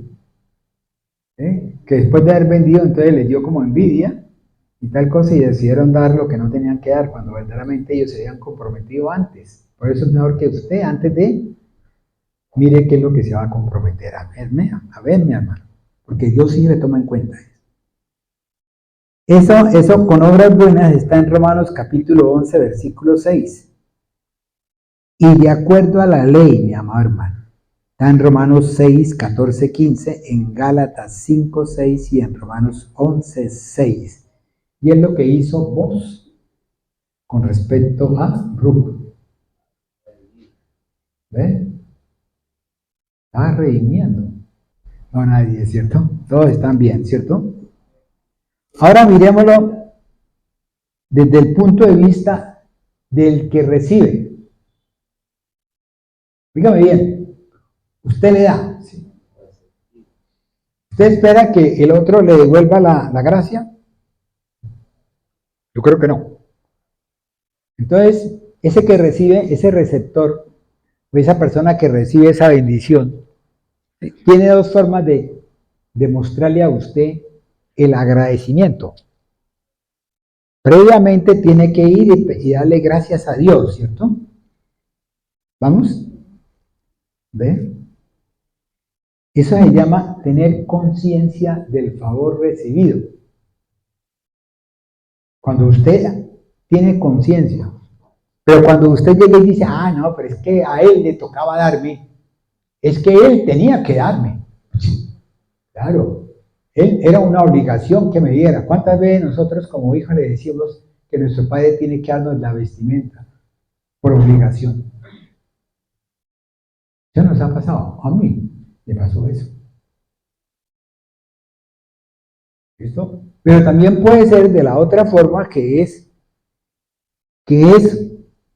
Que después de haber vendido, entonces les dio como envidia y tal cosa y decidieron dar lo que no tenían que dar cuando verdaderamente ellos se habían comprometido antes. Por eso es mejor que usted, antes de, mire qué es lo que se va a comprometer. A verme, hermano. Porque Dios sí le toma en cuenta eso. Eso con obras buenas está en Romanos capítulo 11, versículo 6. Y de acuerdo a la ley, mi amado hermano, está en Romanos 6, 14, 15, en Gálatas 5, 6 y en Romanos 11, 6. Y es lo que hizo vos con respecto a Ruth. ¿Ve? Está redimiendo. No, nadie, ¿cierto? Todos están bien, ¿cierto? Ahora miremoslo desde el punto de vista del que recibe. Dígame bien, usted le da. ¿Sí? ¿Usted espera que el otro le devuelva la gracia? Yo creo que no. Entonces, ese que recibe, ese receptor, o esa persona que recibe esa bendición, tiene dos formas de mostrarle a usted el agradecimiento. Previamente tiene que ir y darle gracias a Dios, ¿cierto? ¿Vamos? ¿Ve? Eso se llama tener conciencia del favor recibido. Cuando usted tiene conciencia, pero cuando usted llega y dice, no, pero es que a él le tocaba darme, es que él tenía que darme. Claro, él era una obligación que me diera. ¿Cuántas veces nosotros como hijos le decimos que nuestro padre tiene que darnos la vestimenta por obligación? ¿Ya nos ha pasado? A mí me pasó eso. ¿Listo? Pero también puede ser de la otra forma que es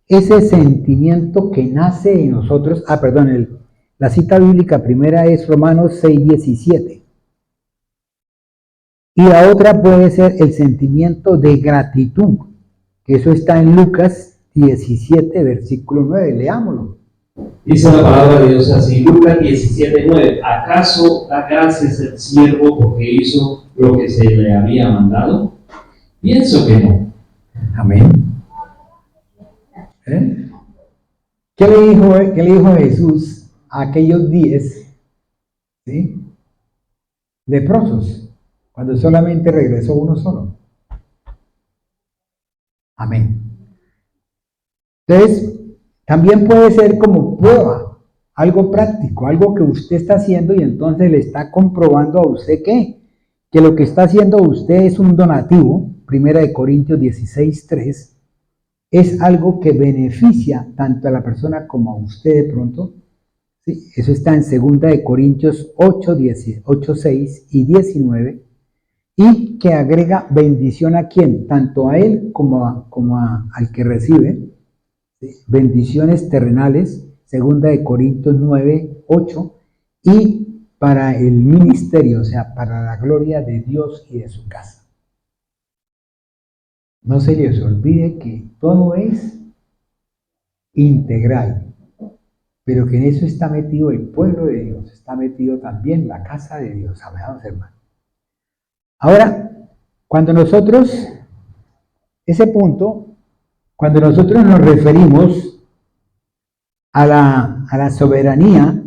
ese sentimiento que nace en nosotros. Perdón, la cita bíblica primera es Romanos 6:17. Y la otra puede ser el sentimiento de gratitud, que eso está en Lucas 17, versículo 9. Leámoslo. Dice la palabra de Dios así, Lucas 17:9. ¿Acaso da gracias el siervo porque hizo lo que se le había mandado? Pienso que no. Amén. ¿Qué le dijo Jesús a aquellos 10 leprosos cuando solamente regresó uno solo? Amén. Entonces, también puede ser como prueba, algo práctico, algo que usted está haciendo y entonces le está comprobando a usted que lo que está haciendo usted es un donativo, 1 Corintios 16:3, es algo que beneficia tanto a la persona como a usted de pronto. ¿Sí? Eso está en 2 Corintios 8:6 y 19, y que agrega bendición a quién, tanto a él como al que recibe. ¿Sí? Bendiciones terrenales, 2 Corintios 9:8, y para el ministerio, o sea, para la gloria de Dios y de su casa. No se les olvide que todo es integral, pero que en eso está metido el pueblo de Dios, está metido también la casa de Dios, amados hermanos. Ahora, cuando nosotros nos referimos a la soberanía,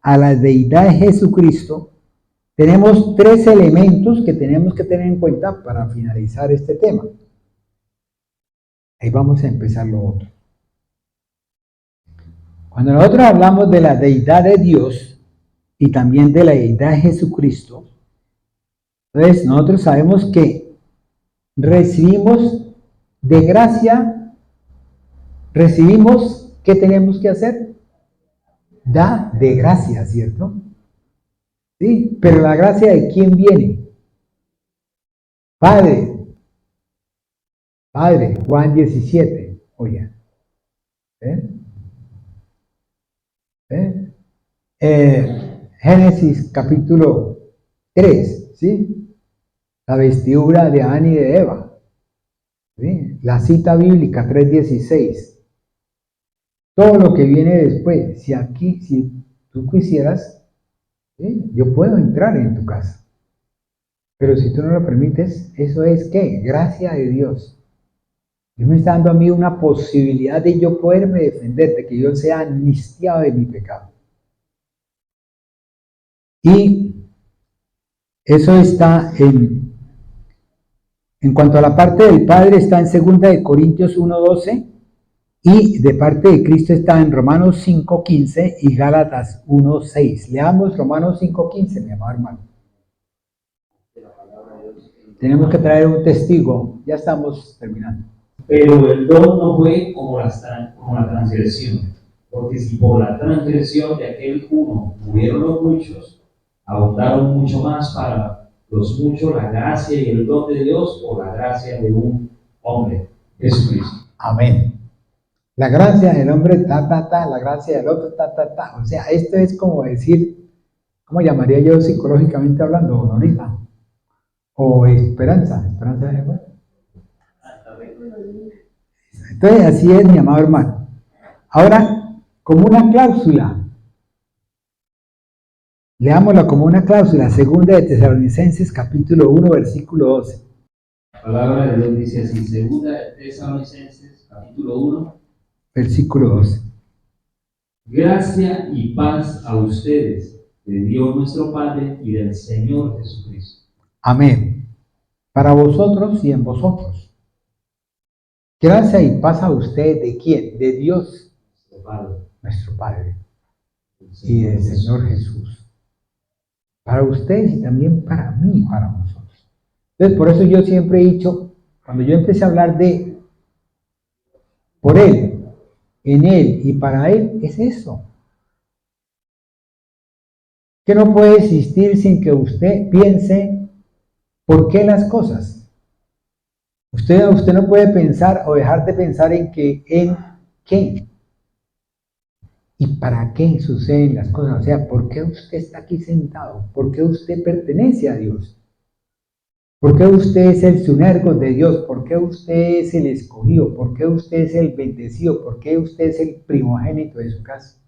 a la deidad de Jesucristo, tenemos tres elementos que tenemos que tener en cuenta para finalizar este tema. Ahí vamos a empezar lo otro. Cuando nosotros hablamos de la deidad de Dios y también de la deidad de Jesucristo, entonces nosotros sabemos que recibimos de gracia, ¿qué tenemos que hacer? Da de gracia, ¿cierto? Sí, pero la gracia ¿de quién viene? Padre Padre, Juan 17, oigan. Génesis capítulo 3, ¿sí? La vestidura de Adán y de Eva. ¿Sí? La cita bíblica 3:16. Todo lo que viene después, si tú quisieras, ¿sí? Yo puedo entrar en tu casa. Pero si tú no lo permites, eso es ¿qué? Gracia de Dios. Dios me está dando a mí una posibilidad de yo poderme defender, de que yo sea amnistiado de mi pecado. Y eso está en cuanto a la parte del Padre, está en 2 Corintios 1:12, y de parte de Cristo está en Romanos 5:15 y Gálatas 1:6. Leamos Romanos 5:15, mi amado hermano. Tenemos que traer un testigo, ya estamos terminando. Pero el don no fue como la transgresión, porque si por la transgresión de aquel uno murieron los muchos, abundaron mucho más para los muchos la gracia y el don de Dios por la gracia de un hombre, Jesucristo. Amén. La gracia del hombre, la gracia del otro, O sea, esto es como decir, ¿cómo llamaría yo psicológicamente hablando, ahorita? O esperanza de bueno. Entonces, así es, mi amado hermano. Ahora, como una cláusula, leámosla como una cláusula, 2 de Tesalonicenses, capítulo 1, versículo 12. La palabra de Dios dice así, 2 de Tesalonicenses, capítulo 1, versículo 12. Gracia y paz a ustedes, de Dios nuestro Padre y del Señor Jesucristo. Amén. Para vosotros y en vosotros. Gracia y paz a ustedes, ¿de quién? De Dios, nuestro Padre, y del Señor Jesús. Para ustedes y también para mí, para nosotros. Entonces, por eso yo siempre he dicho, cuando yo empecé a hablar de por Él, en Él y para Él, es eso. Que no puede existir sin que usted piense por qué las cosas. Usted no puede pensar o dejar de pensar en qué y para qué suceden las cosas. O sea, ¿por qué usted está aquí sentado? ¿Por qué usted pertenece a Dios? ¿Por qué usted es el sunergo de Dios? ¿Por qué usted es el escogido? ¿Por qué usted es el bendecido? ¿Por qué usted es el primogénito de su casa?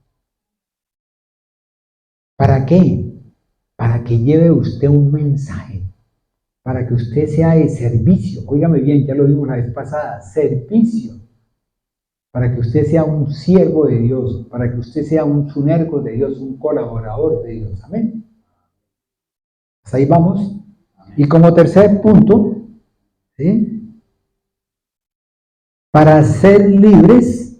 ¿Para qué? Para que lleve usted un mensaje. Para que usted sea de servicio. Óigame bien, ya lo vimos la vez pasada, servicio. Para que usted sea un siervo de Dios, para que usted sea un sunergo de Dios, un colaborador de Dios. Amén. Hasta ahí vamos. Y como tercer punto, ¿sí? Para ser libres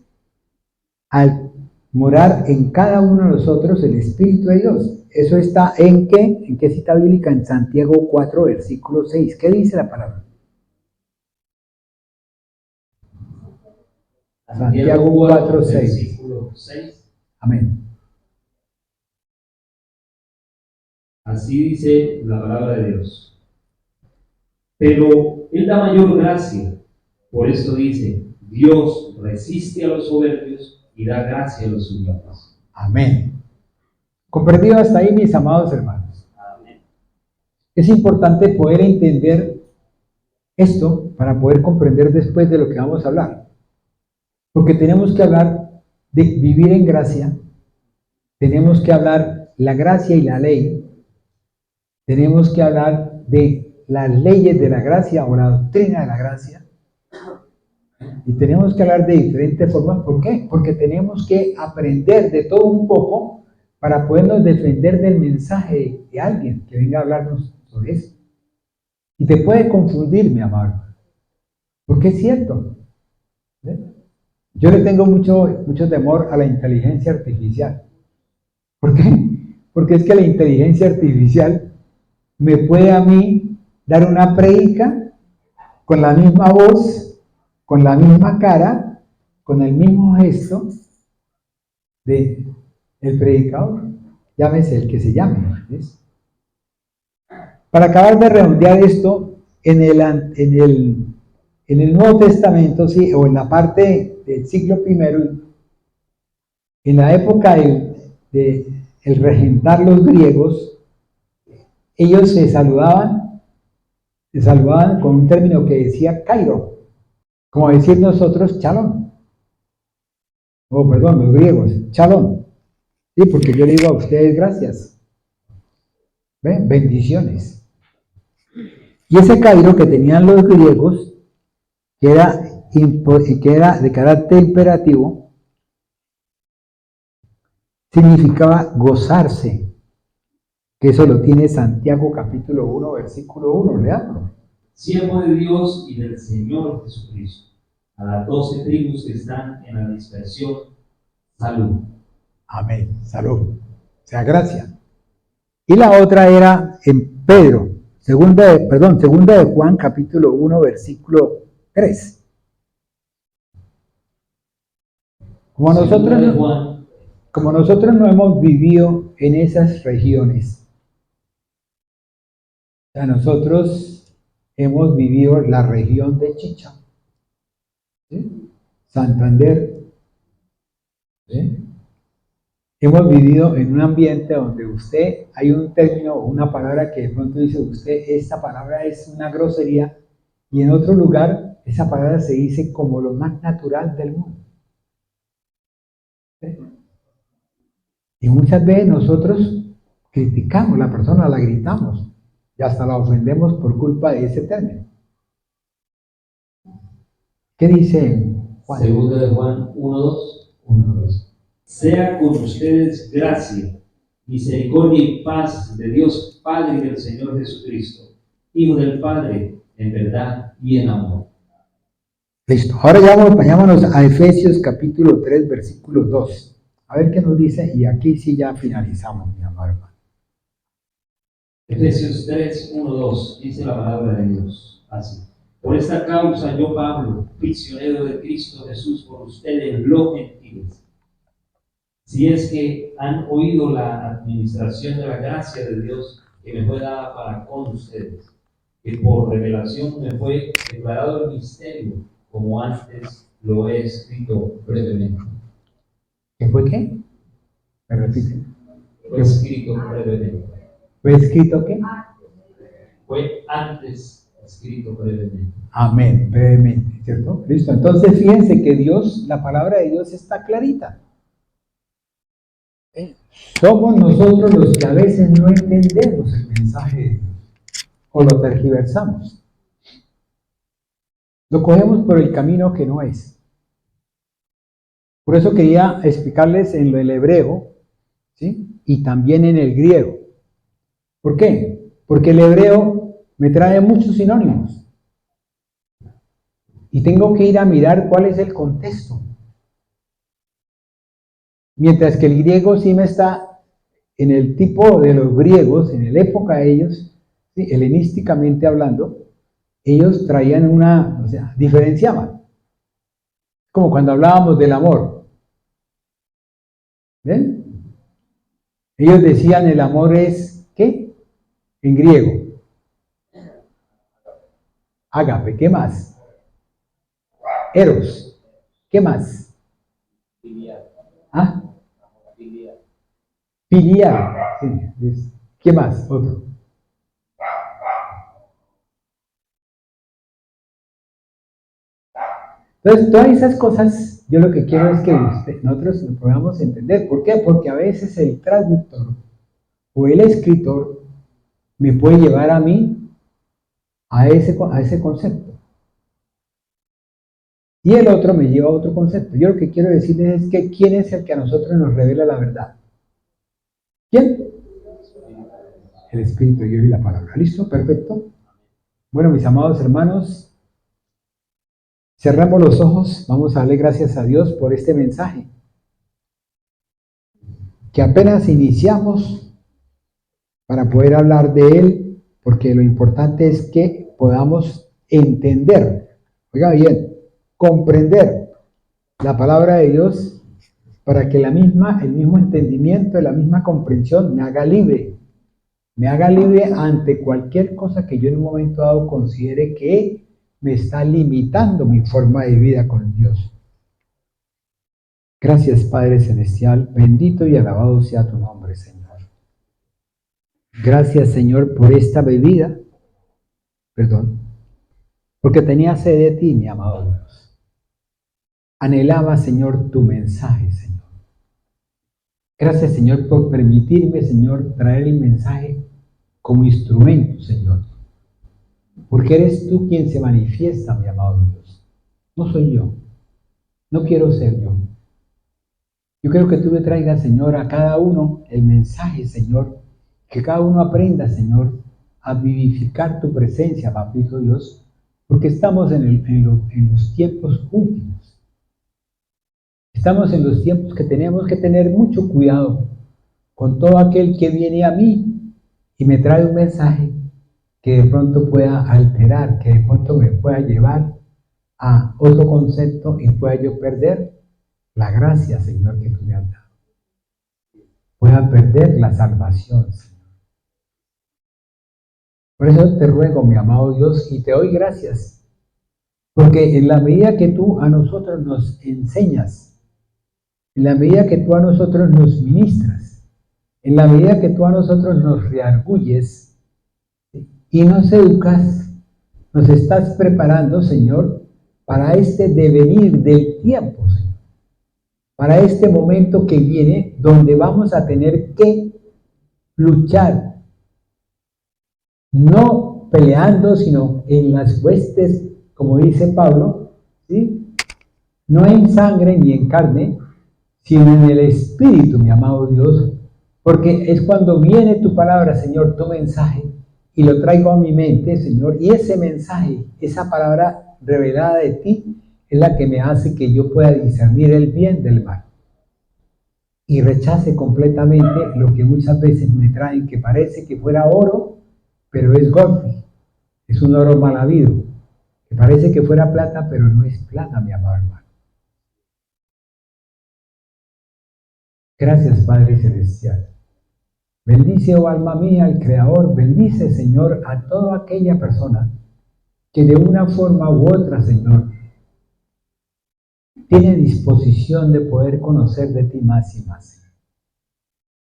al morar en cada uno de nosotros el Espíritu de Dios. Eso está ¿en qué? ¿En qué cita bíblica? En Santiago 4, versículo 6. ¿Qué dice la palabra? Santiago 4, 6. Versículo 6. Amén. Así dice la palabra de Dios. Pero Él da mayor gracia. Por esto dice, Dios resiste a los soberbios y da gracia a los humildes. Amén. ¿Comprendido hasta ahí, mis amados hermanos? Amén. Es importante poder entender esto para poder comprender después de lo que vamos a hablar. Porque tenemos que hablar de vivir en gracia, tenemos que hablar la gracia y la ley, tenemos que hablar de las leyes de la gracia o la doctrina de la gracia, y tenemos que hablar de diferentes formas. ¿Por qué? Porque tenemos que aprender de todo un poco para podernos defender del mensaje de alguien que venga a hablarnos sobre eso. Y te puede confundir, mi amado, porque es cierto. Yo le tengo mucho temor a la inteligencia artificial. ¿Por qué? Porque es que la inteligencia artificial me puede a mí dar una prédica con la misma voz, con la misma cara, con el mismo gesto del predicador. Llámese el que se llame. ¿Ves? Para acabar de redondear esto, en en el Nuevo Testamento, sí, o en la parte del siglo primero, en la época de el regentar los griegos, ellos se saludaban con un término que decía kairo, como decir nosotros chalón, o perdón, los griegos, chalón, sí, porque yo le digo a ustedes gracias, ¿ven? Bendiciones. Y ese kairo que tenían los griegos, que era de carácter imperativo, significaba gozarse, que eso lo tiene Santiago capítulo 1, versículo 1, leandro. Siervo de Dios y del Señor Jesucristo, a las 12 tribus que están en la dispersión, salud. Amén, salud, o sea, gracia. Y la otra era en Pedro, segunda de Juan capítulo 1, versículo 3. Como nosotros no hemos vivido en esas regiones, o sea, nosotros hemos vivido la región de Chicha, ¿sí? Santander, ¿sí? Hemos vivido en un ambiente donde usted, hay un término, una palabra que de pronto dice usted, esta palabra es una grosería, y en otro lugar esa palabra se dice como lo más natural del mundo. ¿Sí? Y muchas veces nosotros criticamos a la persona, la gritamos y hasta la ofendemos por culpa de ese término. ¿Qué dice Juan? Segunda de Juan 1:2. Sea con ustedes gracia, misericordia y paz de Dios Padre y del Señor Jesucristo, Hijo del Padre, en verdad y en amor. Listo. Ahora ya vayámonos a Efesios capítulo 3, versículo 2. A ver qué nos dice, y aquí sí ya finalizamos, mi amado hermano. Efesios 3, 1, 2, dice la palabra de Dios así. Por esta causa yo, Pablo, prisionero de Cristo Jesús, por ustedes los gentiles, si es que han oído la administración de la gracia de Dios que me fue dada para con ustedes, que por revelación me fue declarado el misterio, como antes lo he escrito brevemente. ¿Qué fue qué? ¿Me repite? Fue escrito brevemente. ¿Fue escrito qué? Fue antes escrito brevemente. Amén, brevemente, ¿cierto? Listo. Entonces fíjense que Dios, la palabra de Dios está clarita. Somos nosotros los que a veces no entendemos el mensaje de Dios o lo tergiversamos. Lo cogemos por el camino que no es. Por eso quería explicarles en el hebreo, ¿sí? Y también en el griego. ¿Por qué? Porque el hebreo me trae muchos sinónimos. Y tengo que ir a mirar cuál es el contexto. Mientras que el griego sí me está, en el tipo de los griegos, en la época de ellos, ¿sí? Helenísticamente hablando, ellos traían o sea, diferenciaban. Como cuando hablábamos del amor. ¿Ven? Ellos decían el amor es, ¿qué? En griego. Ágape, ¿qué más? Eros, ¿qué más? ¿Ah? Filial, sí. ¿Qué más? Otro. Entonces, todas esas cosas, yo lo que quiero es que nosotros lo podamos entender. ¿Por qué? Porque a veces el traductor o el escritor me puede llevar a mí a ese concepto. Y el otro me lleva a otro concepto. Yo lo que quiero decirles es que ¿quién es el que a nosotros nos revela la verdad? ¿Quién? El Espíritu de Dios y la palabra. ¿Listo? Perfecto. Bueno, mis amados hermanos, cerramos los ojos. Vamos a darle gracias a Dios por este mensaje. Que apenas iniciamos para poder hablar de él, porque lo importante es que podamos entender, oiga bien, comprender la palabra de Dios para que el mismo entendimiento, la misma comprensión me haga libre ante cualquier cosa que yo en un momento dado considere que me está limitando mi forma de vida con Dios. Gracias, Padre Celestial, bendito y alabado sea tu nombre, Señor. Gracias, Señor, por esta bebida, porque tenía sed de ti, mi amado Dios. Anhelaba, Señor, tu mensaje, Señor. Gracias, Señor, por permitirme, Señor, traer el mensaje como instrumento, Señor. Porque eres tú quien se manifiesta, mi amado Dios. No soy yo. No quiero ser yo. Yo quiero que tú me traigas, Señor, a cada uno el mensaje, Señor. Que cada uno aprenda, Señor, a vivificar tu presencia, papito Dios. Porque estamos en los tiempos últimos. Estamos en los tiempos que tenemos que tener mucho cuidado con todo aquel que viene a mí y me trae un mensaje que de pronto pueda alterar, que de pronto me pueda llevar a otro concepto y pueda yo perder la gracia, Señor, que tú me has dado. Pueda perder la salvación, Señor. Por eso te ruego, mi amado Dios, y te doy gracias, porque en la medida que tú a nosotros nos enseñas, en la medida que tú a nosotros nos ministras, en la medida que tú a nosotros nos reargulles y nos educas, nos estás preparando, Señor, para este devenir del tiempo, Señor. Para este momento que viene, donde vamos a tener que luchar, no peleando, sino en las huestes, como dice Pablo, ¿sí? No en sangre ni en carne, sino en el Espíritu, mi amado Dios, porque es cuando viene tu palabra, Señor, tu mensaje, y lo traigo a mi mente, Señor, y ese mensaje, esa palabra revelada de ti, es la que me hace que yo pueda discernir el bien del mal. Y rechace completamente lo que muchas veces me traen, que parece que fuera oro, pero es golpe, es un oro mal habido, que parece que fuera plata, pero no es plata, mi amado hermano. Gracias, Padre Celestial. Bendice, oh alma mía, al Creador. Bendice, Señor, a toda aquella persona que de una forma u otra, Señor, tiene disposición de poder conocer de ti más y más.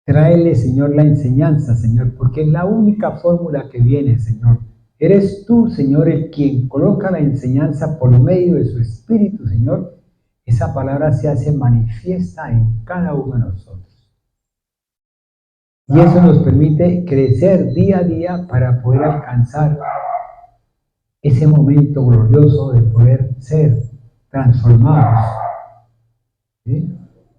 Tráele, Señor, la enseñanza, Señor, porque es la única fórmula que viene, Señor. Eres tú, Señor, el quien coloca la enseñanza por medio de su Espíritu, Señor. Esa palabra se hace manifiesta en cada uno de nosotros. Y eso nos permite crecer día a día para poder alcanzar ese momento glorioso de poder ser transformados, ¿sí?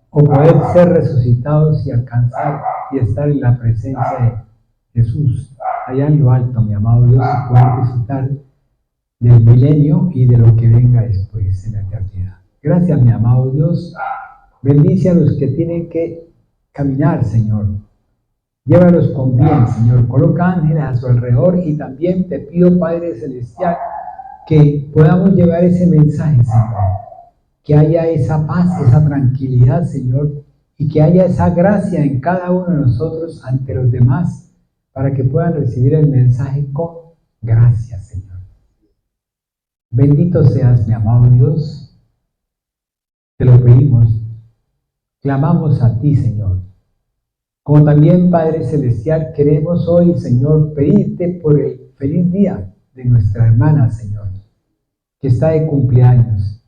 O poder ser resucitados y alcanzar y estar en la presencia de Jesús, allá en lo alto, mi amado Dios, y poder disfrutar del milenio y de lo que venga después en la eternidad. Gracias, mi amado Dios. Bendice a los que tienen que caminar, Señor. Llévalos con bien, Señor. Coloca ángeles a su alrededor y también te pido, Padre Celestial, que podamos llevar ese mensaje, Señor. Que haya esa paz, esa tranquilidad, Señor, y que haya esa gracia en cada uno de nosotros ante los demás para que puedan recibir el mensaje con gracia, Señor. Bendito seas, mi amado Dios. Te lo pedimos, clamamos a ti, Señor. Como también, Padre Celestial, queremos hoy, Señor, pedirte por el feliz día de nuestra hermana, Señor, que está de cumpleaños.